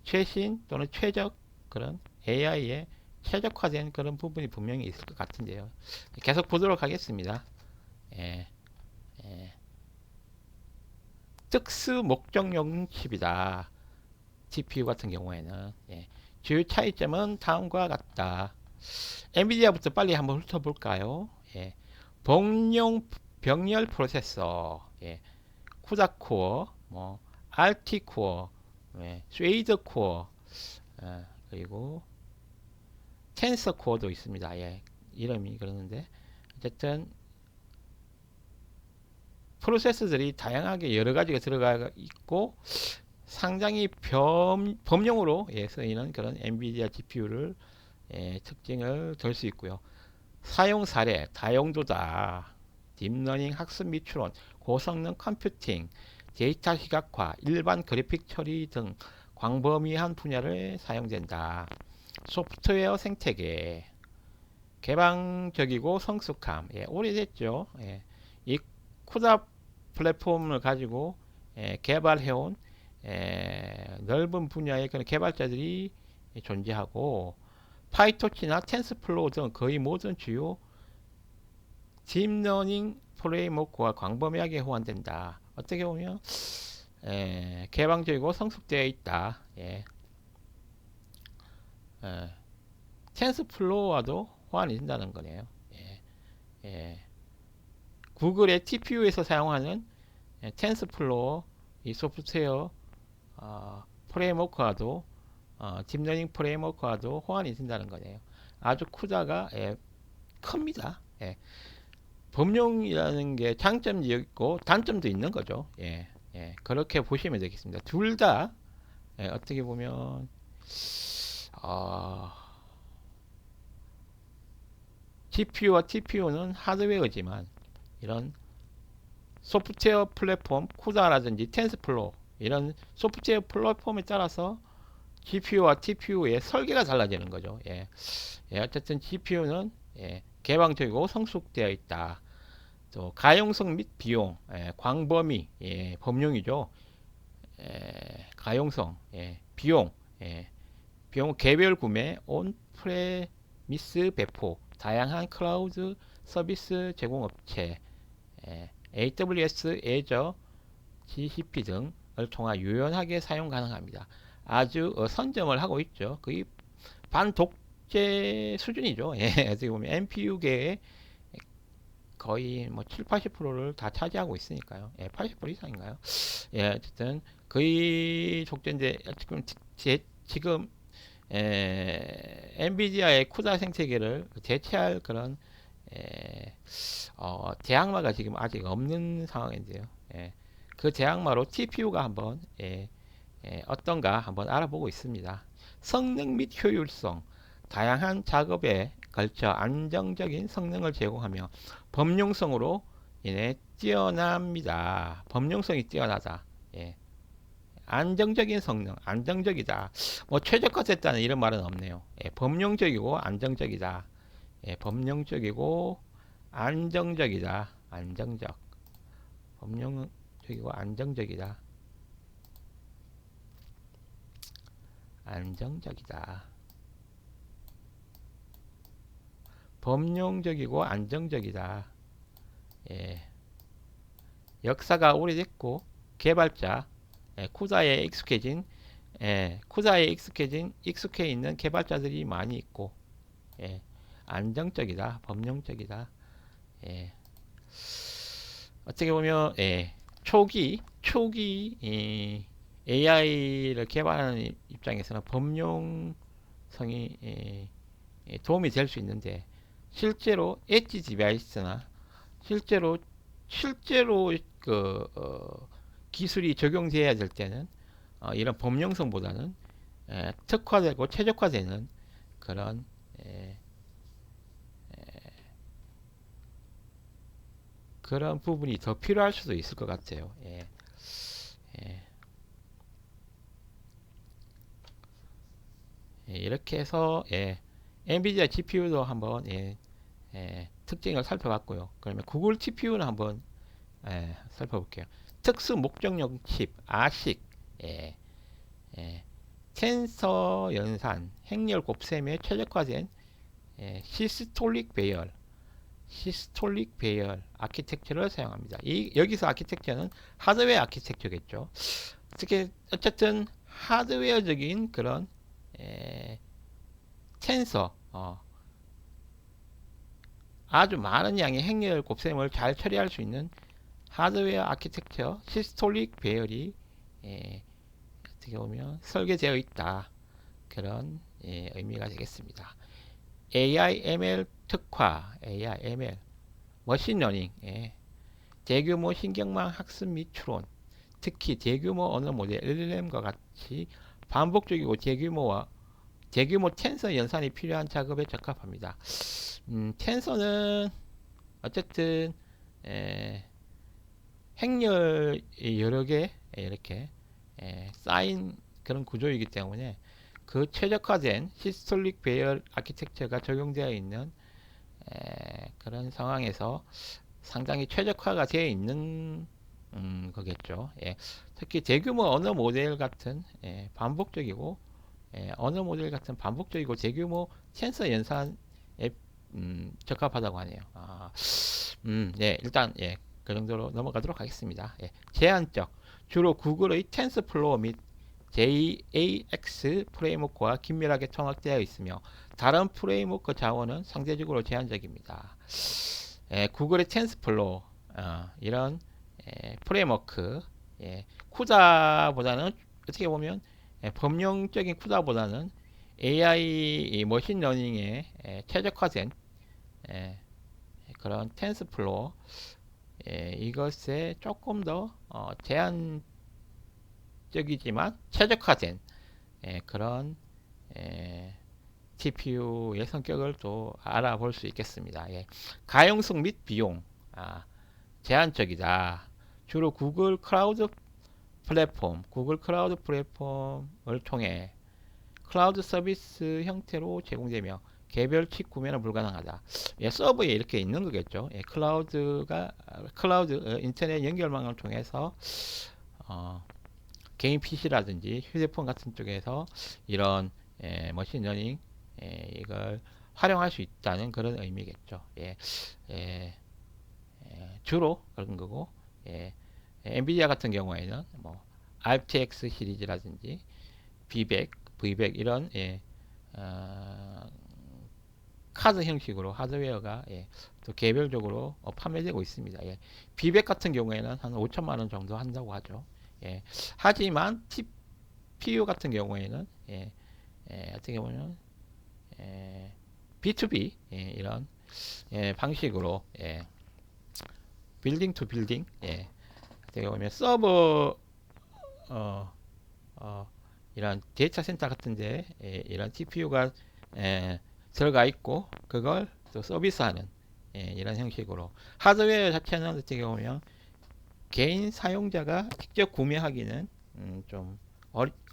최신 또는 최적 그런 AI에 최적화된 그런 부분이 분명히 있을 것 같은데요. 계속 보도록 하겠습니다. 특수 목적용 칩이다. GPU 같은 경우에는 주요 차이점은 다음과 같다. 엔비디아부터 빨리 한번 훑어볼까요? 복용 병렬 프로세서, 쿠다 코어, 뭐 RT 코어, 쉐이더 코어, 그리고 텐서 코어도 있습니다. 이름이 그러는데 어쨌든 프로세스들이 다양하게 여러 가지가 들어가 있고 상당히 범용으로 쓰이는 그런 엔비디아 GPU를 특징을 들 수 있고요. 사용 사례 다용도다. 딥러닝 학습 및 추론, 고성능 컴퓨팅, 데이터 시각화, 일반 그래픽 처리 등 광범위한 분야를 사용된다. 소프트웨어 생태계, 개방적이고 성숙함, 오래됐죠. 이 쿠다 플랫폼을 가지고 개발해온 넓은 분야의 그런 개발자들이 존재하고 파이토치나 텐스플로우 등 거의 모든 주요 딥러닝 프레임워크와 광범위하게 호환된다. 어떻게 보면 개방적이고 성숙되어 있다. 텐스플로우와도 호환이 된다는 거네요. 구글의 TPU에서 사용하는 텐스플로우 이 소프트웨어 프레임워크와도 딥러닝 프레임워크와도 호환이 된다는 거네요. 아주 쿠다가 큽니다. 범용이라는 게 장점도 있고 단점도 있는 거죠. 그렇게 보시면 되겠습니다. 둘 다 어떻게 보면 GPU와 TPU는 하드웨어지만 이런 소프트웨어 플랫폼 쿠다라든지 텐스플로우 이런 소프트웨어 플랫폼에 따라서 GPU와 TPU의 설계가 달라지는 거죠. 어쨌든 GPU는 개방적이고 성숙되어 있다. 또 가용성 및 비용, 광범위, 범용이죠. 가용성, 비용, 비용 개별 구매, 온프레미스 배포, 다양한 클라우드 서비스 제공업체, AWS, Azure, GCP 등을 통해 유연하게 사용 가능합니다. 아주 선점을 하고 있죠. 거의 반독재 수준이죠. 어떻게 보면 NPU계의 거의 뭐 7, 80%를 다 차지하고 있으니까요. 80% 이상인가요? 어쨌든 거의 독재인데 지금 엔비디아의 쿠다 생태계를 대체할 그런 대항마가 지금 아직 없는 상황인데요. 그 대항마로 TPU가 한번 어떤가 한번 알아보고 있습니다. 성능 및 효율성, 다양한 작업에 걸쳐 안정적인 성능을 제공하며 범용성으로 인해 뛰어납니다. 범용성이 뛰어나다. 안정적인 성능, 안정적이다. 뭐 최적화됐다는 이런 말은 없네요. 범용적이고 안정적이다. 범용적이고 안정적이다. 안정적. 범용적이고 안정적이다. 안정적이다. 범용적이고 안정적이다. 역사가 오래됐고 개발자 쿠다에 익숙해 있는 개발자들이 많이 있고 안정적이다. 범용적이다. 어떻게 보면 초기 AI를 개발하는 입장에서는 범용성이 도움이 될 수 있는데 실제로 엣지 디바이스나 실제로 기술이 적용돼야 될 때는 이런 범용성보다는 특화되고 최적화되는 그런 그런 부분이 더 필요할 수도 있을 것 같아요. 이렇게 해서 엔비디아 GPU도 한번 특징을 살펴봤고요. 그러면 구글 TPU는 한번 살펴볼게요. 특수 목적용 칩, 아식, 텐서 연산, 행렬 곱셈에 최적화된 시스톨릭 배열 아키텍처를 사용합니다. 여기서 아키텍처는 하드웨어 아키텍처겠죠. 어쨌든 하드웨어적인 그런 텐서 아주 많은 양의 행렬 곱셈을 잘 처리할 수 있는 하드웨어 아키텍처 시스톨릭 배열이 어떻게 보면 설계되어 있다. 그런 의미가 되겠습니다. AI ML 특화, AI ML 머신러닝, 대규모 신경망 학습 및 추론, 특히 대규모 언어 모델 LLM과 같이 반복적이고 대규모 텐서 연산이 필요한 작업에 적합합니다. 텐서는 어쨌든 행렬이 여러 개 이렇게 쌓인 그런 구조이기 때문에 그 최적화된 시스톨릭 배열 아키텍처가 적용되어 있는 그런 상황에서 상당히 최적화가 되어 있는 거겠죠. 특히 대규모 언어 모델 같은 반복적이고 언어 모델 같은 반복적이고 대규모 센서 연산에 적합하다고 하네요. 네, 일단 그 정도로 넘어가도록 하겠습니다. 제한적 주로 구글의 텐서플로우 및 JAX 프레임워크와 긴밀하게 통합되어 있으며 다른 프레임워크 자원은 상대적으로 제한적입니다. 구글의 텐서플로우 이런 프레임워크 쿠다보다는 어떻게 보면 범용적인 쿠다보다는 AI 머신러닝에 최적화된 그런 텐서플로우 이것에 조금 더 제한적이지만 최적화된 그런 TPU의 성격을 또 알아볼 수 있겠습니다. 가용성 및 비용 제한적이다. 주로 구글 클라우드 플랫폼을 통해 클라우드 서비스 형태로 제공되며 개별 칩 구매는 불가능하다. 서버에 이렇게 있는 거겠죠. 클라우드 인터넷 연결망을 통해서 개인 PC라든지 휴대폰 같은 쪽에서 이런 머신러닝 이걸 활용할 수 있다는 그런 의미겠죠. 주로 그런 거고 엔비디아 같은 경우에는 뭐 RTX 시리즈라든지 V100 이런 카드 형식으로 하드웨어가 또 개별적으로 판매되고 있습니다. V100 같은 경우에는 한 5천만 원 정도 한다고 하죠. 하지만 TPU 같은 경우에는 어떻게 보면 B2B 이런 방식으로 빌딩 투 빌딩 어떻게 보면 서버 이런 데이터 센터 같은데 이런 TPU가 들어가 있고 그걸 또 서비스하는 이런 형식으로 하드웨어 자체는 어떻게 보면 개인 사용자가 직접 구매하기는 좀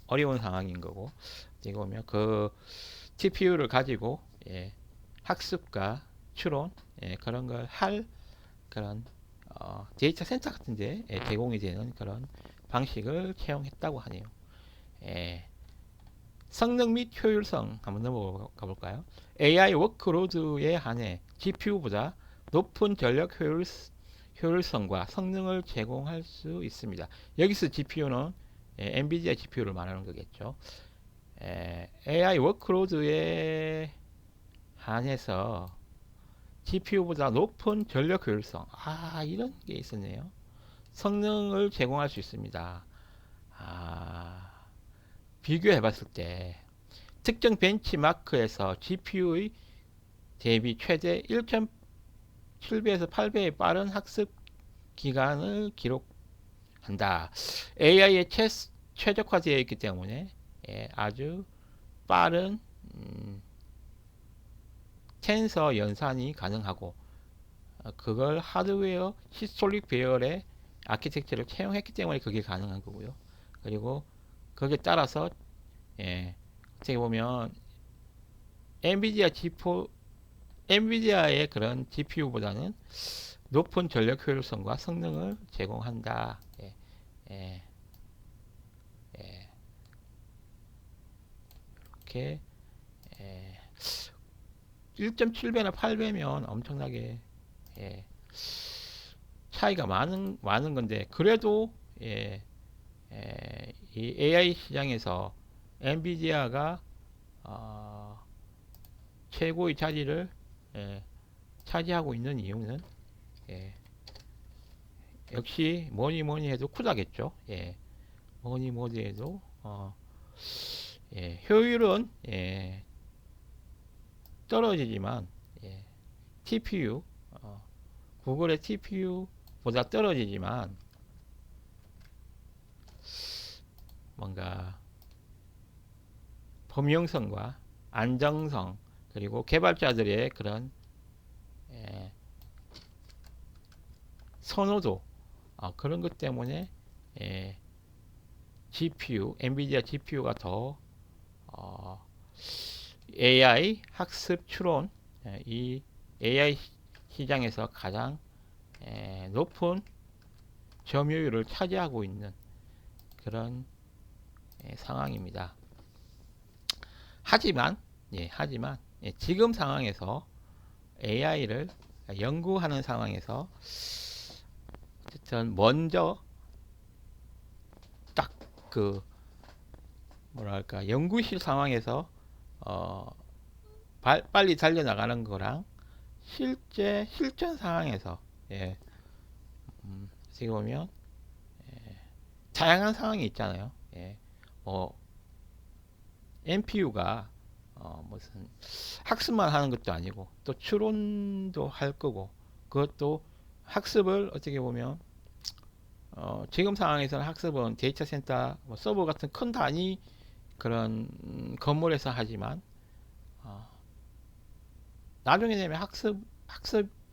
어려운 상황인 거고 어떻게 보면 그 TPU를 가지고 학습과 추론 그런 걸 할 그런 데이터 센터 같은데 제공이 되는 그런 방식을 채용했다고 하네요. 성능 및 효율성 한번 넘어가 볼까요? AI 워크로드에 한해 GPU보다 높은 전력 효율성과 성능을 제공할 수 있습니다. 여기서 GPU는 엔비디아 GPU를 말하는 거겠죠. AI 워크로드에 한해서 GPU보다 높은 전력 효율성 이런 게 있었네요. 성능을 제공할 수 있습니다. 비교해 봤을 때 특정 벤치마크에서 GPU의 대비 최대 1.7배에서 8배의 빠른 학습 기간을 기록한다. AI에 최적화되어 있기 때문에 아주 빠른 텐서 연산이 가능하고 그걸 하드웨어 시스톨릭 배열의 아키텍처를 채용했기 때문에 그게 가능한 거고요. 그리고 거기에 따라서 어떻게 보면 엔비디아의 그런 GPU보다는 높은 전력 효율성과 성능을 제공한다. 이렇게 1.7배나 8배면 엄청나게 차이가 많은 건데 그래도 이 AI 시장에서 엔비디아가 최고의 자리를 차지하고 있는 이유는 역시 뭐니 해도 쿠다겠죠. 뭐니 해도 효율은 떨어지지만 TPU 구글의 TPU보다 떨어지지만 뭔가 범용성과 안정성 그리고 개발자들의 그런 예, 선호도 그런 것 때문에 예, GPU, 엔비디아 GPU가 더 AI 학습 추론 이 AI 시장에서 가장 높은 점유율을 차지하고 있는 그런 상황입니다. 하지만 지금 상황에서 AI를 연구하는 상황에서 어쨌든 먼저 딱 그 뭐랄까 연구실 상황에서 빨리 달려나가는 거랑 실제 실전 상황에서 어떻게 보면 다양한 상황이 있잖아요. NPU가 무슨 학습만 하는 것도 아니고 또 추론도 할 거고 그것도 학습을 어떻게 보면 지금 상황에서는 학습은 데이터 센터 서버 같은 큰 단위 그런 건물에서 하지만 나중에 되면 학습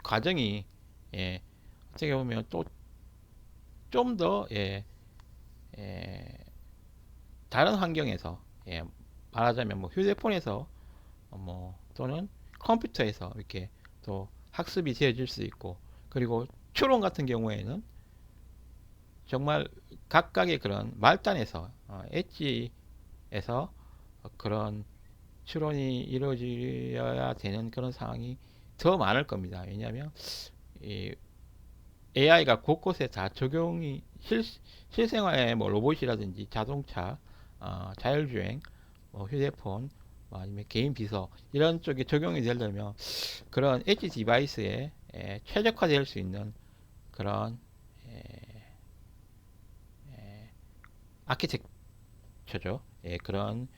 과정이 어떻게 보면 또 좀 더 다른 환경에서 말하자면 뭐 휴대폰에서 또는 컴퓨터에서 이렇게 또 학습이 되어질 수 있고 그리고 추론 같은 경우에는 정말 각각의 그런 말단에서 엣지에서 그런 추론이 이루어져야 되는 그런 상황이 더 많을 겁니다. 왜냐하면 이 AI가 곳곳에 다 적용이 실생활에 뭐 로봇이라든지 자동차, 자율주행, 휴대폰, 아니면 개인 비서 이런 쪽에 적용이 되려면 그런 엣지 디바이스에 최적화될 수 있는 그런 아키텍처죠. 그런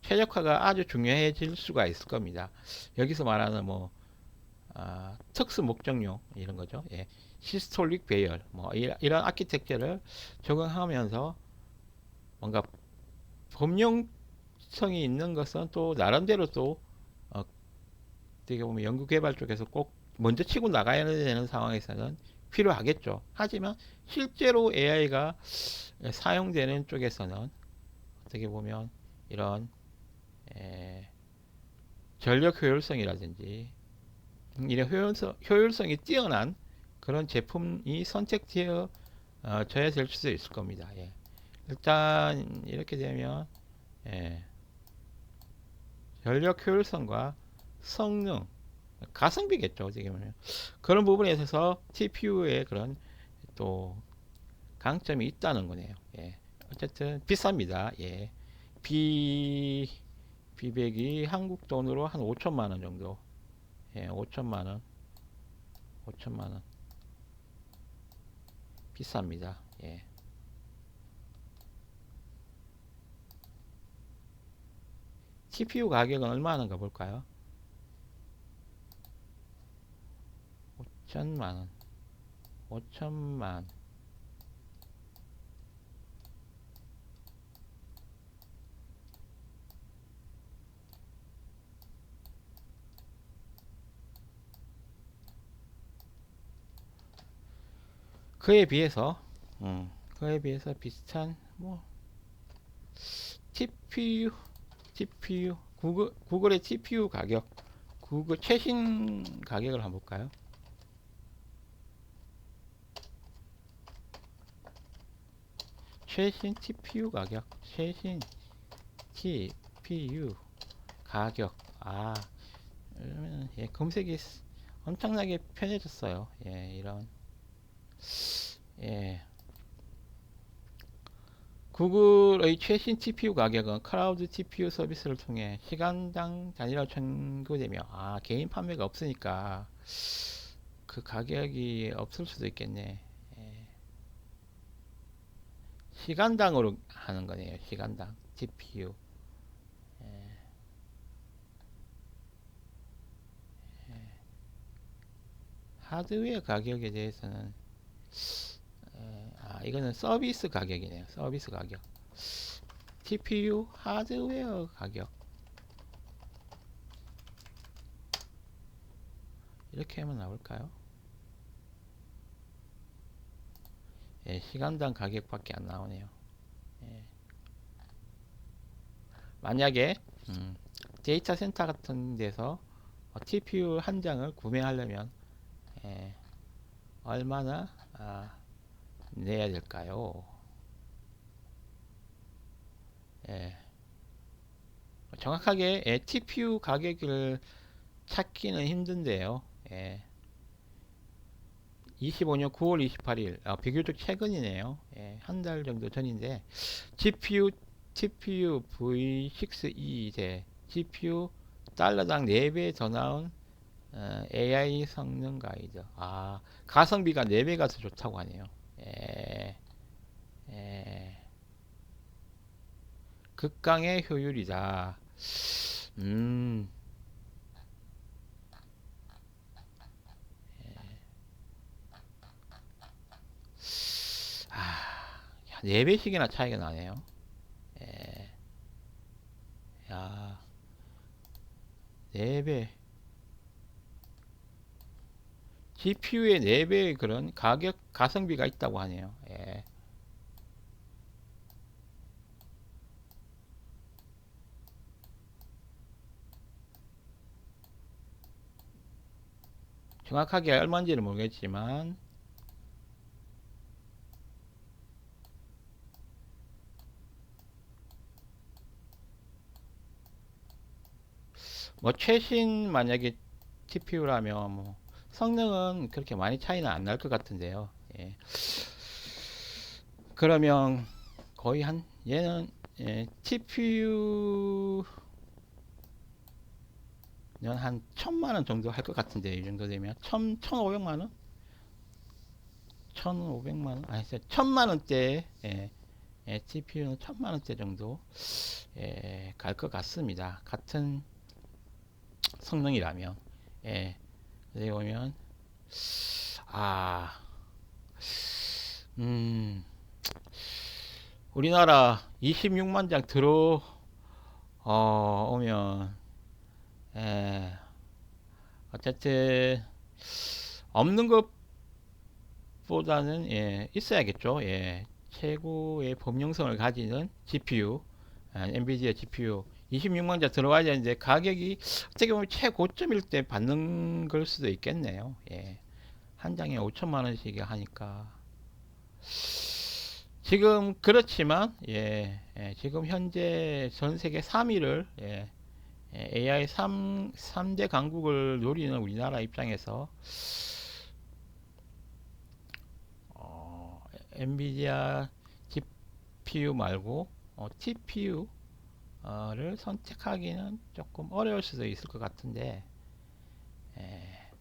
최적화가 아주 중요해질 수가 있을 겁니다. 여기서 말하는 특수 목적용 이런 거죠. 시스톨릭 배열 이런 아키텍처를 적용하면서 뭔가 범용성이 있는 것은 또 나름대로 또 어떻게 보면 연구개발 쪽에서 꼭 먼저 치고 나가야 되는 상황에서는 필요하겠죠. 하지만 실제로 AI가 사용되는 쪽에서는 어떻게 보면 이런 전력 효율성이라든지 이런 효율성이 뛰어난 그런 제품이 선택되어 져야 될 수도 있을 겁니다. 일단 이렇게 되면 전력 효율성과 성능, 가성비겠죠. 어떻게 보면 그런 부분에 있어서 TPU의 그런 또 강점이 있다는 거네요. 어쨌든 비쌉니다. 비백이 한국 돈으로 한 5천만 원 정도. 5천만 원, 5천만 원 비쌉니다. CPU 가격은 얼마 하는가 볼까요? 5천만 원, 5천만. 그에 비해서 비슷한 TPU 구글의 TPU 가격 구글 최신 가격을 한번 볼까요? 최신 TPU 가격 최신 TPU 가격 그러면 검색이 엄청나게 편해졌어요. 이런 구글의 최신 TPU 가격은 클라우드 TPU 서비스를 통해 시간당 단위로 청구되며 개인 판매가 없으니까 그 가격이 없을 수도 있겠네. 시간당으로 하는 거네요. 시간당 TPU. 하드웨어 가격에 대해서는 이거는 서비스 가격이네요. 서비스 가격. TPU 하드웨어 가격 이렇게 하면 나올까요? 예, 시간당 가격밖에 안 나오네요. 예. 만약에 데이터 센터 같은 데서 TPU 한 장을 구매하려면 예, 얼마나 내야 될까요? 예. 정확하게 TPU 가격을 찾기는 힘든데요. 예. 25년 9월 28일 비교적 최근이네요. 예, 한 달 정도 전인데 GPU TPU V6E 대 GPU 달러당 4배 더 나온 AI 성능 가이드. 가성비가 4배가 더 좋다고 하네요. 예, 예, 극강의 효율이다. 음, 아, 4배씩이나 차이가 나네요. 예, 야, 4배. GPU의 4배의 그런 가격, 가성비가 있다고 하네요. 예. 정확하게 얼마인지는 모르겠지만, 뭐, 최신 만약에 TPU라면, 뭐, 성능은 그렇게 많이 차이는 안 날 것 같은데요. 예. 그러면 거의 얘는, TPU는 한 1000만원 정도 할 것 같은데, 이 정도 되면. 1500만원? 1500만원? 아니, 1000만원대, TPU는 1000만원대 정도, 갈 것 같습니다. 같은 성능이라면. 예, 여기 보면, 아, 음, 우리나라 26만 장 오면, 예, 어쨌든, 없는 것보다는, 있어야겠죠. 예, 최고의 범용성을 가지는 GPU, 엔비디아 GPU 26만 장 들어와야 되는데 가격이 어떻게 보면 최고점일 때 받는 걸 수도 있겠네요. 예. 한 장에 5천만 원씩 하니까 지금 그렇지만 지금 현재 전 세계 3위를 AI 3대 강국을 노리는 우리나라 입장에서 엔비디아 GPU 말고 TPU를 선택하기는 조금 어려울 수도 있을 것 같은데 에,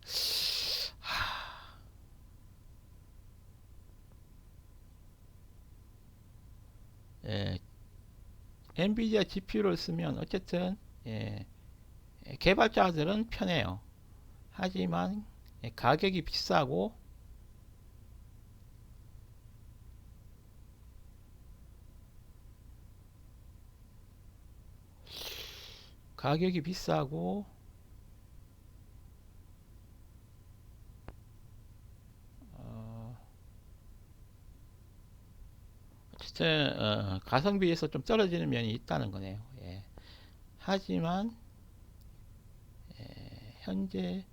예, 엔비디아 GPU를 쓰면 어쨌든 개발자들은 편해요. 하지만 가격이 비싸고 가격이 비싸고 어, 어쨌든 가성비에서 좀 떨어지는 면이 있다는 거네요. 예. 하지만 현재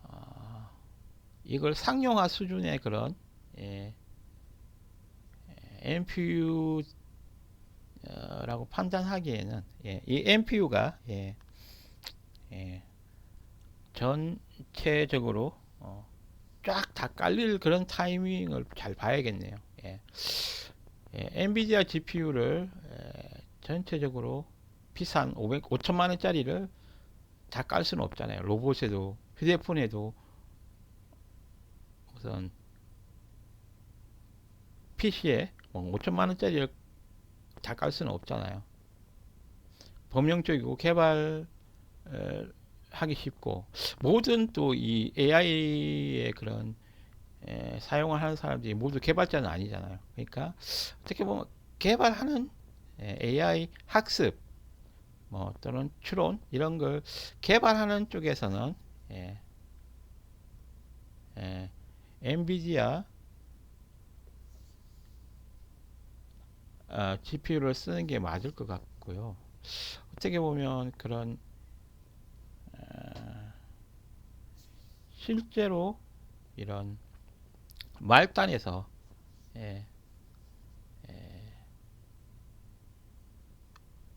어, 이걸 상용화 수준의 그런 예, NPU 라고 판단하기에는 이 NPU가 전체적으로 쫙 다 깔릴 그런 타이밍을 잘 봐야겠네요. 엔비디아 GPU를 전체적으로 비싼 5천만 원짜리를 다 깔 수는 없잖아요. 로봇에도 휴대폰에도 우선 PC에 5천만 원짜리를 다 깔 수는 없잖아요. 범용적이고 개발을 하기 쉽고, 모든 또 이 AI의 그런 사용을 하는 사람들이 모두 개발자는 아니잖아요. 그러니까 어떻게 보면 개발하는 AI 학습 뭐 또는 추론 이런 걸 개발하는 쪽에서는 예, 엔비디아 GPU를 쓰는 게 맞을 것 같고요. 어떻게 보면 그런 실제로 이런 말단에서 예,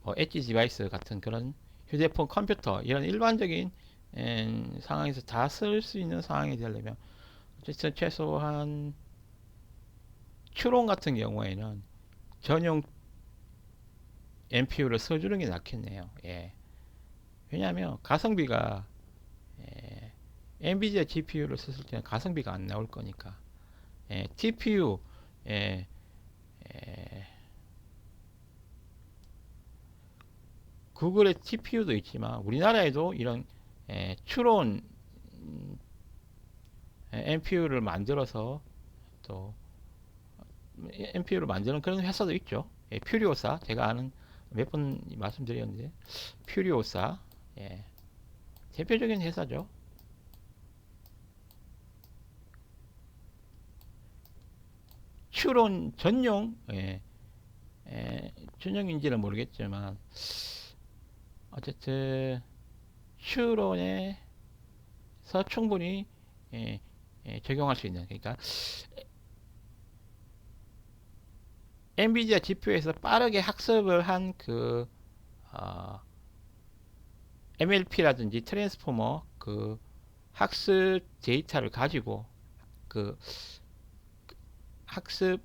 뭐 엣지 디바이스 같은 그런 휴대폰, 컴퓨터 이런 일반적인 상황에서 다 쓸 수 있는 상황이 되려면 어쨌든 최소한 추론 같은 경우에는 전용 NPU를 써주는 게 낫겠네요. 예. 왜냐하면 가성비가 엔비디아 GPU를 썼을 때는 가성비가 안 나올 거니까. TPU, 예, 구글의 TPU도 있지만 우리나라에도 이런 추론 NPU를 만들어서 또 NPU를 만드는 그런 회사도 있죠. 퓨리오사 제가 아는 몇 번 말씀드렸는데 퓨리오사 대표적인 회사죠. 추론 전용 전용인지는 모르겠지만 어쨌든 추론에서 충분히 적용할 수 있는 그러니까 엔비디아 GPU에서 빠르게 학습을 한 그 MLP라든지 트랜스포머 그 학습 데이터를 가지고 그 학습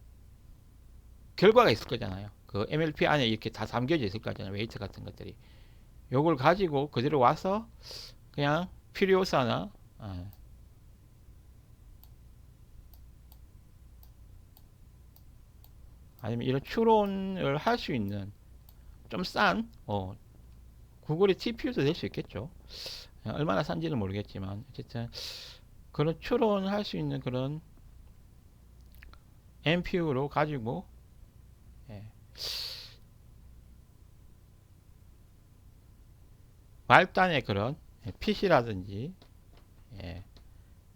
결과가 있을 거잖아요. 그 MLP 안에 이렇게 다 담겨져 있을 거잖아요. 웨이트 같은 것들이. 요걸 가지고 그대로 와서 그냥 퓨리오사나 아니면 이런 추론을 할 수 있는 좀 싼 구글의 TPU도 될 수 있겠죠. 얼마나 싼지는 모르겠지만 어쨌든 그런 추론을 할 수 있는 그런 NPU로 가지고 예, 말단의 그런 PC라든지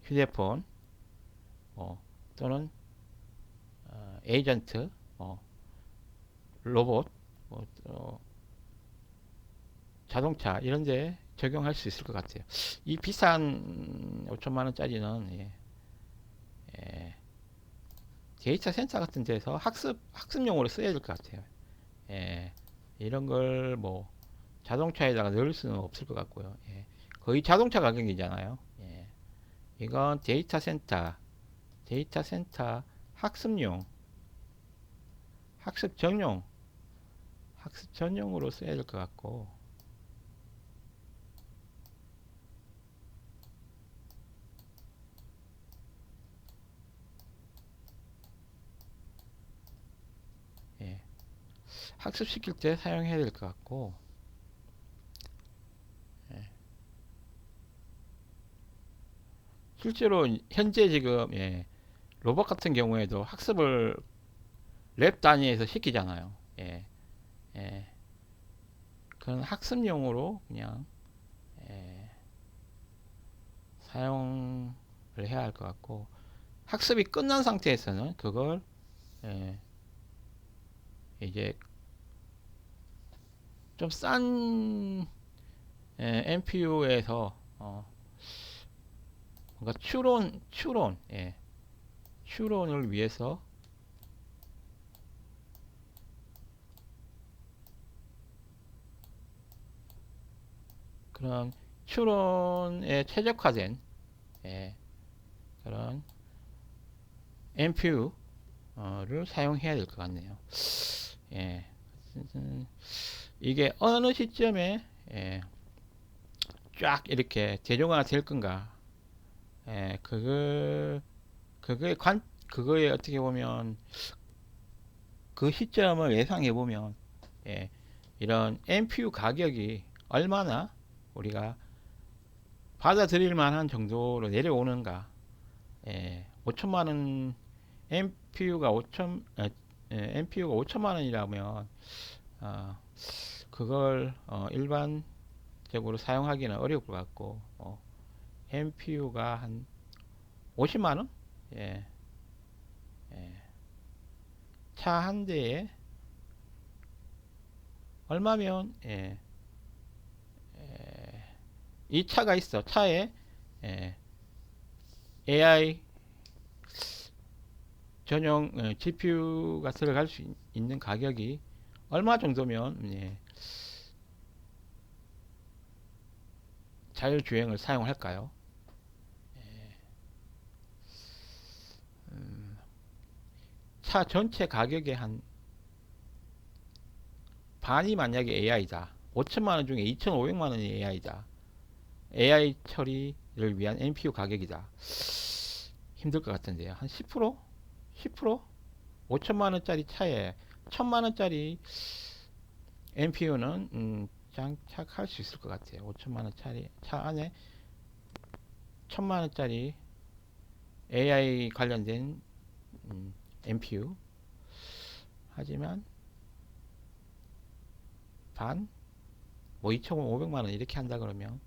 휴대폰 또는 에이전트 로봇 자동차 이런데 적용할 수 있을 것 같아요. 이 비싼 5천만 원짜리는 데이터 센터 같은 데서 학습용으로 써야 될 것 같아요. 이런 걸 뭐 자동차에다가 넣을 수는 없을 것 같고요. 거의 자동차 가격이잖아요. 이건 데이터 센터 학습용, 학습 전용, 학습 전용으로 써야 될 것 같고, 예, 학습시킬 때 사용해야 될 것 같고, 실제로 현재 지금 로봇 같은 경우에도 학습을 랩 단위에서 시키잖아요. 예, 그런 학습용으로 그냥 사용을 해야 할 것 같고 학습이 끝난 상태에서는 그걸 이제 좀 싼 NPU에서 뭔가 추론을 위해서 그런 추론에 최적화된 그런 NPU를 사용해야 될 것 같네요. 이게 어느 시점에 쫙 이렇게 대중화 될 건가? 그거에 어떻게 보면 그 시점을 예상해 보면 이런 NPU 가격이 얼마나 우리가 받아들일 만한 정도로 내려오는가. 5천만 원 MPU가 5천만 원이라면 그걸 일반적으로 사용하기는 어려울 것 같고 MPU가 한 50만 원? 예, 차 한 대에 얼마면 이 차가 있어. 차에 AI 전용 GPU가 들어갈 수 있는 가격이 얼마 정도면 자율주행을 사용할까요? 차 전체 가격의 한 반이 만약에 AI다. 5천만 원 중에 2,500만 원이 AI다. AI 처리를 위한 NPU 가격이다. 힘들 것 같은데요. 한 10%? 10%? 5천만 원짜리 차에 1,000만 원짜리 NPU는 장착할 수 있을 것 같아요. 5천만 원짜리 차 안에 1,000만 원짜리 AI 관련된 NPU. 하지만 반? 뭐 2,500만 원 이렇게 한다 그러면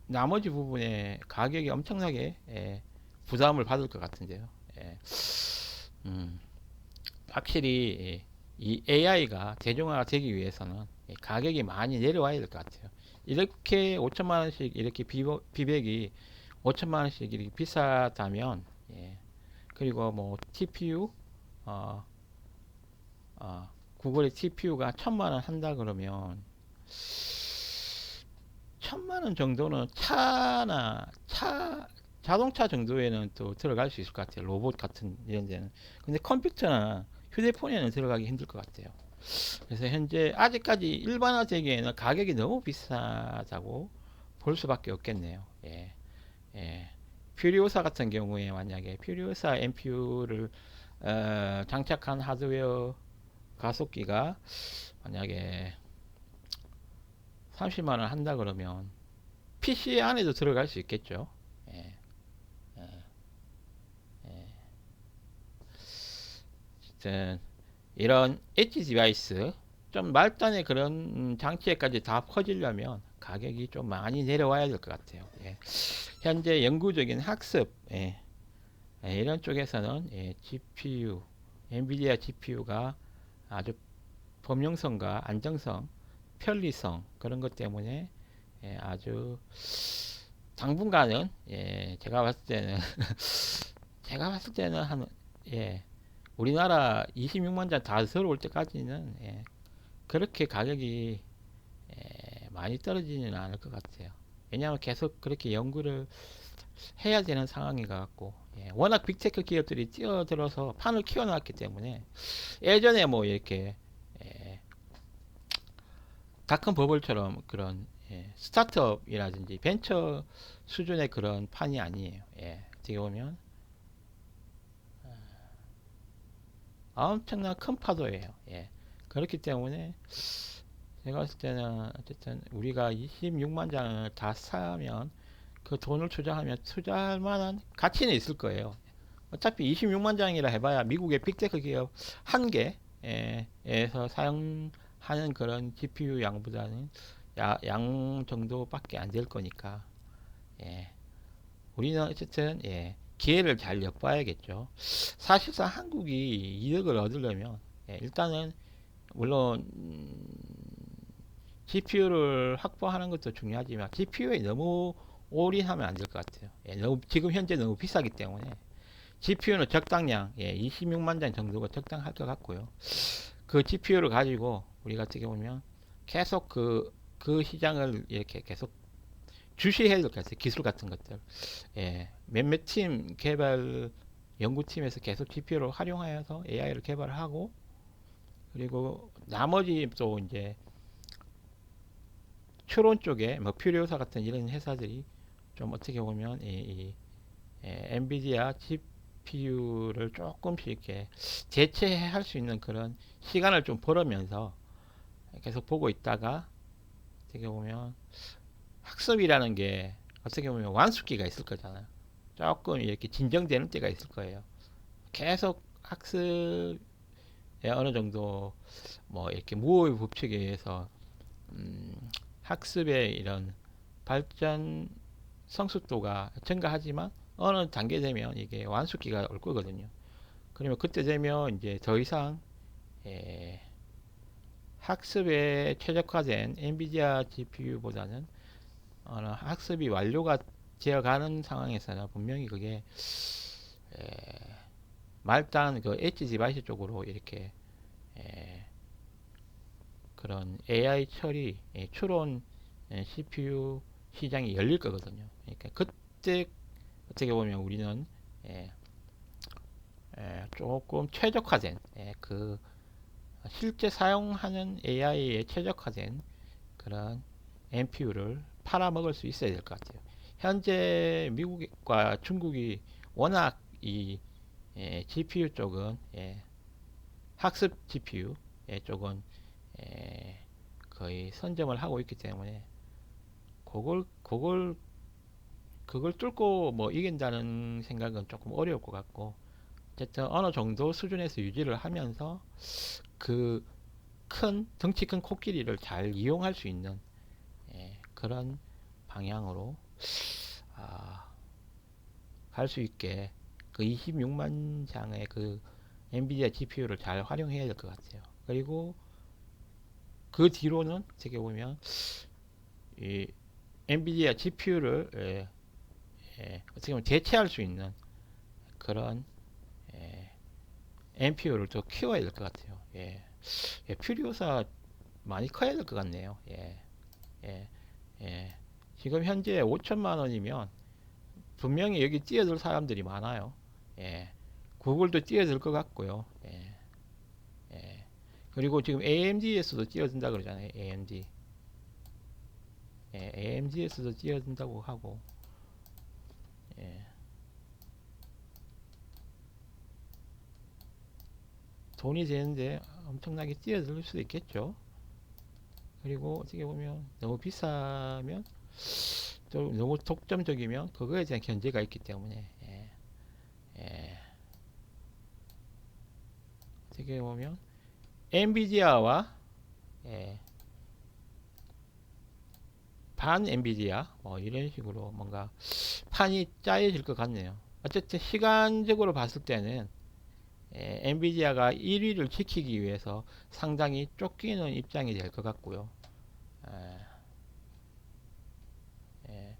나머지 부분에 가격이 엄청나게 부담을 받을 것 같은데요. 예. 음, 확실히 이 AI가 대중화가 되기 위해서는 가격이 많이 내려와야 될 것 같아요. 이렇게 5천만 원씩 이렇게 비백이 5천만 원씩 이렇게 비싸다면 그리고 뭐 TPU 구글의 TPU가 1,000만 원 한다 그러면 1,000만 원 정도는 자동차 정도에는 또 들어갈 수 있을 것 같아요. 로봇 같은 이런 데는. 근데 컴퓨터나 휴대폰에는 들어가기 힘들 것 같아요. 그래서 현재 아직까지 일반화되기에는 가격이 너무 비싸다고 볼 수밖에 없겠네요. 예. 퓨리오사 같은 경우에 만약에 퓨리오사 NPU를 장착한 하드웨어 가속기가 만약에 30만 원 한다 그러면 PC 안에도 들어갈 수 있겠죠. 예, 어쨌든 이런 엣지 디바이스 좀 말단의 그런 장치에까지 다 퍼지려면 가격이 좀 많이 내려와야 될 것 같아요. 현재 영구적인 학습 이런 쪽에서는 GPU, 엔비디아 GPU가 아주 범용성과 안정성, 편리성 그런 것 때문에 아주 당분간은 제가 봤을 때는 한 우리나라 26만 장 다 들어올 때까지는 그렇게 가격이 많이 떨어지지는 않을 것 같아요. 왜냐하면 계속 그렇게 연구를 해야 되는 상황인 것 같고 워낙 빅테크 기업들이 뛰어들어서 판을 키워놨기 때문에 예전에 뭐 이렇게 닷컴 버블처럼 그런 스타트업이라든지 벤처 수준의 그런 판이 아니에요. 어떻게 보면 엄청난 큰 파도예요. 그렇기 때문에 제가 봤을 때는 어쨌든 우리가 26만 장을 다 사면 그 돈을 투자하면 투자할 만한 가치는 있을 거예요. 어차피 26만 장이라 해봐야 미국의 빅테크 기업 한 개에서 사용하는 그런 GPU 양보다는 양 정도밖에 안 될 거니까 우리는 어쨌든 기회를 잘 엿봐야겠죠. 사실상 한국이 이득을 얻으려면 일단은 물론 GPU를 확보하는 것도 중요하지만 GPU에 너무 올인하면 안 될 것 같아요. 지금 현재 너무 비싸기 때문에 GPU는 적당량 26만 장 정도가 적당할 것 같고요. 그 GPU를 가지고 우리가 어떻게 보면 계속 그 시장을 이렇게 계속 주시해야 될 것 같아요. 기술 같은 것들. 몇몇 팀 개발 연구팀에서 계속 GPU를 활용하여서 AI를 개발하고 그리고 나머지 또 이제 추론 쪽에 뭐 퓨리오사 같은 이런 회사들이 좀 어떻게 보면 이 엔비디아 GPU를 조금씩 이렇게 대체할 수 있는 그런 시간을 좀 벌으면서 계속 보고 있다가 어떻게 보면 학습이라는 게 어떻게 보면 완숙기가 있을 거잖아요. 조금 이렇게 진정되는 때가 있을 거예요. 계속 학습에 어느 정도 뭐 이렇게 무호의 법칙에 의해서 음, 학습의 이런 발전 성숙도가 증가하지만 어느 단계 되면 이게 완숙기가 올 거거든요. 그러면 그때 되면 이제 더 이상 예, 학습에 최적화된 엔비디아 GPU보다는 어느 학습이 완료가 되어가는 상황에서는 분명히 그게 말단 그 엣지 디바이스 쪽으로 이렇게 그런 AI 처리, 추론 CPU 시장이 열릴 거거든요. 그러니까 그때 어떻게 보면 우리는 예, 조금 최적화된 그 실제 사용하는 AI에 최적화된 그런 NPU를 팔아먹을 수 있어야 될 것 같아요. 현재 미국과 중국이 워낙 이 GPU 쪽은 학습 GPU 쪽은 거의 선점을 하고 있기 때문에 그걸 그걸 뚫고 뭐 이긴다는 생각은 조금 어려울 것 같고 어쨌든 어느 정도 수준에서 유지를 하면서 그 큰 덩치 큰 코끼리를 잘 이용할 수 있는 그런 방향으로 갈 수 있게 그 26만 장의 그 엔비디아 GPU를 잘 활용해야 될 것 같아요. 그리고 그 뒤로는 어떻게 보면 이 엔비디아 GPU를 어떻게 보면 대체할 수 있는 그런 NPU를 또 키워야 될 것 같아요. 퓨리오사 많이 커야 될 것 같네요. 예, 예. 지금 현재 5천만 원이면 분명히 여기 뛰어들 사람들이 많아요. 예. 구글도 뛰어들 것 같고요. 예. 그리고 지금 AMD에서도 뛰어든다 그러잖아요. AMD. AMD에서도 뛰어든다고 하고. 예. 돈이 되는데 엄청나게 뛰어들 수도 있겠죠. 그리고 어떻게 보면 너무 비싸면 좀 너무 독점적이면 그거에 대한 견제가 있기 때문에 예. 어떻게 보면 엔비디아와 예, 반 엔비디아 뭐 이런 식으로 뭔가 판이 짜여질 것 같네요. 어쨌든 시간적으로 봤을 때는 엔비디아가 1위를 지키기 위해서 상당히 쫓기는 입장이 될 것 같고요. 에,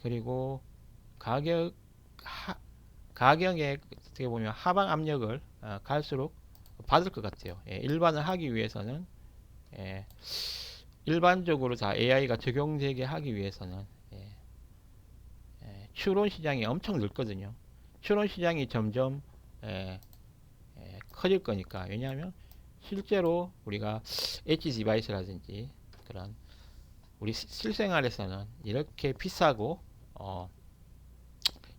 그리고 가격 가격에 어떻게 보면 하방 압력을 갈수록 받을 것 같아요. 일반을 하기 위해서는 예, 일반적으로 다 AI가 적용되게 하기 위해서는 추론 시장이 엄청 넓거든요. 추론 시장이 점점 예, 커질 거니까. 왜냐하면 실제로 우리가 엣지 디바이스라든지 그런 우리 실생활에서는 이렇게 비싸고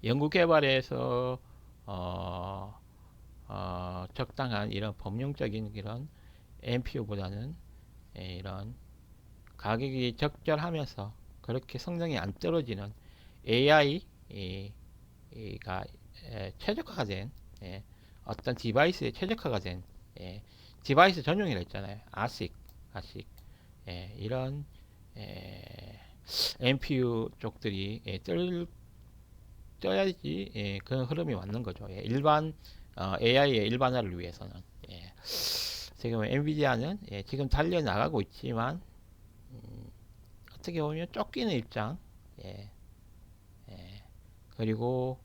연구 개발에서 어, 적당한 이런 범용적인 이런 NPU보다는 이런 가격이 적절하면서 그렇게 성능이 안 떨어지는 AI가 최적화가 된 어떤 디바이스에 최적화가 된 디바이스 전용이라 했잖아요. ASIC 이런 NPU 쪽들이 떠야지 그런 흐름이 맞는 거죠. 일반 AI의 일반화를 위해서는 지금 엔비디아는 지금 달려 나가고 있지만 어떻게 보면 쫓기는 입장 예, 예. 그리고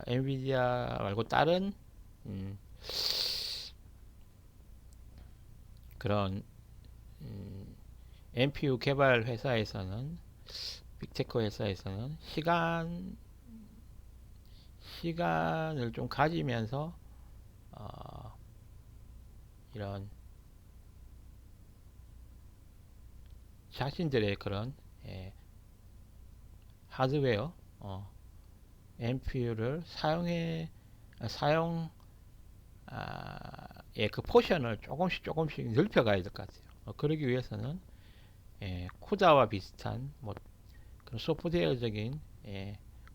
엔비디아 말고 다른 음, 그런 NPU 개발 회사에서는 빅테크 회사에서는 시간을 좀 가지면서 이런 자신들의 그런 하드웨어 NPU를 사용 그 포션을 조금씩 넓혀가야 될 것 같아요. 그러기 위해서는 쿠다와 비슷한 뭐 그런 소프트웨어적인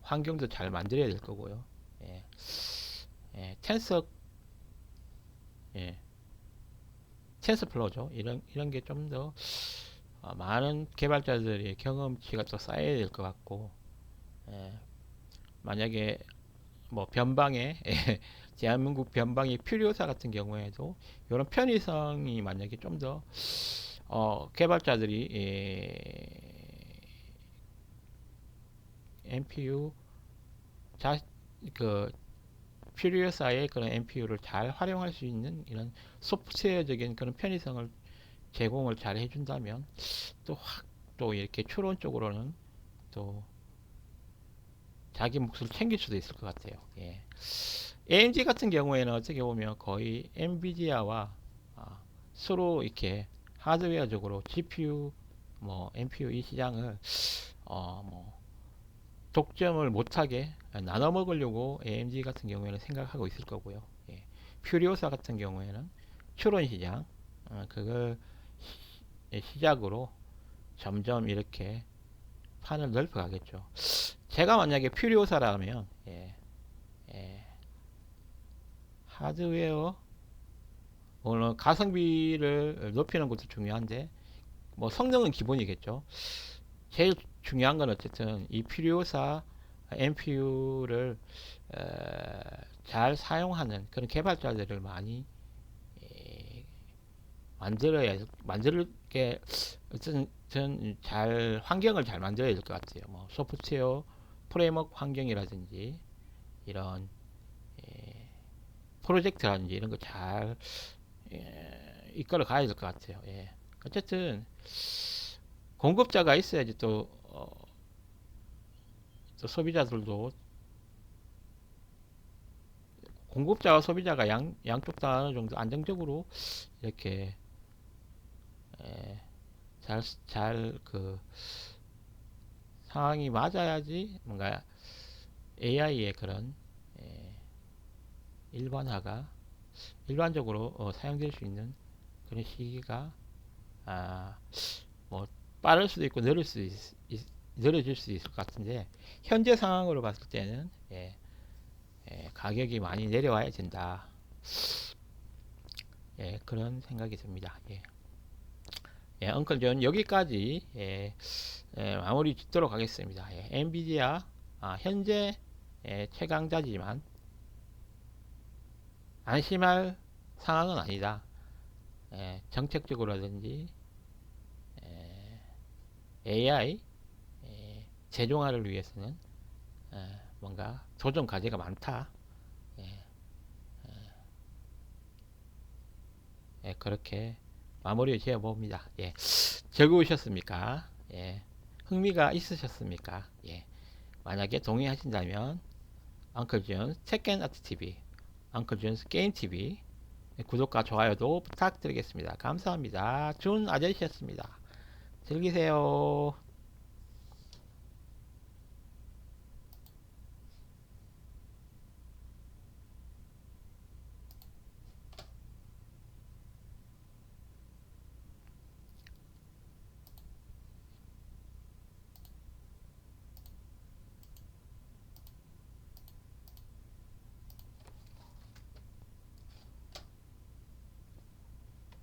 환경도 잘 만들어야 될 거고요. 예, 텐서 예, 텐서플로우죠. 이런 게 좀 더 많은 개발자들의 경험치가 또 쌓여야 될 것 같고, 예, 만약에 뭐 변방에 대한민국 변방의 퓨리오사 같은 경우에도 이런 편의성이 만약에 좀 더 개발자들이 NPU 자, 그 퓨리오사의 그런 NPU를 잘 활용할 수 있는 이런 소프트웨어적인 그런 편의성을 제공을 잘 해준다면 또 확 또 이렇게 추론적으로는 또 자기 몫을 챙길 수도 있을 것 같아요. 예. AMD 같은 경우에는 어떻게 보면 거의 엔비디아와 서로 이렇게 하드웨어적으로 GPU, 뭐 NPU 이 시장을 뭐 독점을 못하게 나눠 먹으려고 AMD 같은 경우에는 생각하고 있을 거고요. 예. 퓨리오사 같은 경우에는 추론 시장 그걸 시작으로 점점 이렇게 판을 넓혀가겠죠. 제가 만약에 퓨리오사라면 예, 하드웨어 물론 가성비를 높이는 것도 중요한데 뭐 성능은 기본이겠죠. 제일 중요한 건 어쨌든 이 퓨리오사 NPU를 잘 사용하는 그런 개발자들을 많이 만들게 어쨌든 잘 환경을 잘 만들어야 될 것 같아요. 뭐 소프트웨어 프레임워크 환경이라든지 이런 프로젝트라든지 이런 거 잘 이끌어 가야 될 것 같아요. 예. 어쨌든 공급자가 있어야지 또 소비자들도 공급자와 소비자가 양쪽 다 어느 정도 안정적으로 이렇게 에, 잘 상황이 맞아야지 뭔가 AI의 그런 일반화가 일반적으로 사용될 수 있는 그런 시기가 아, 뭐 빠를 수도 있고 느려질 수 있을 것 같은데 현재 상황으로 봤을 때는 가격이 많이 내려와야 된다. 그런 생각이 듭니다. 엉클 존 여기까지 마무리 짓도록 하겠습니다. 엔비디아 현재 최강자지만 안심할 상황은 아니다. 정책적으로든지 AI 재종화를 위해서는 뭔가 도전 과제가 많다. 예, 그렇게 마무리 지어 봅니다. 즐거우셨습니까? 흥미가 있으셨습니까? 만약에 동의하신다면 엉클준 책앤아트 TV, 엉클준스 게임 TV 구독과 좋아요도 부탁드리겠습니다. 감사합니다. 준 아저씨였습니다. 즐기세요.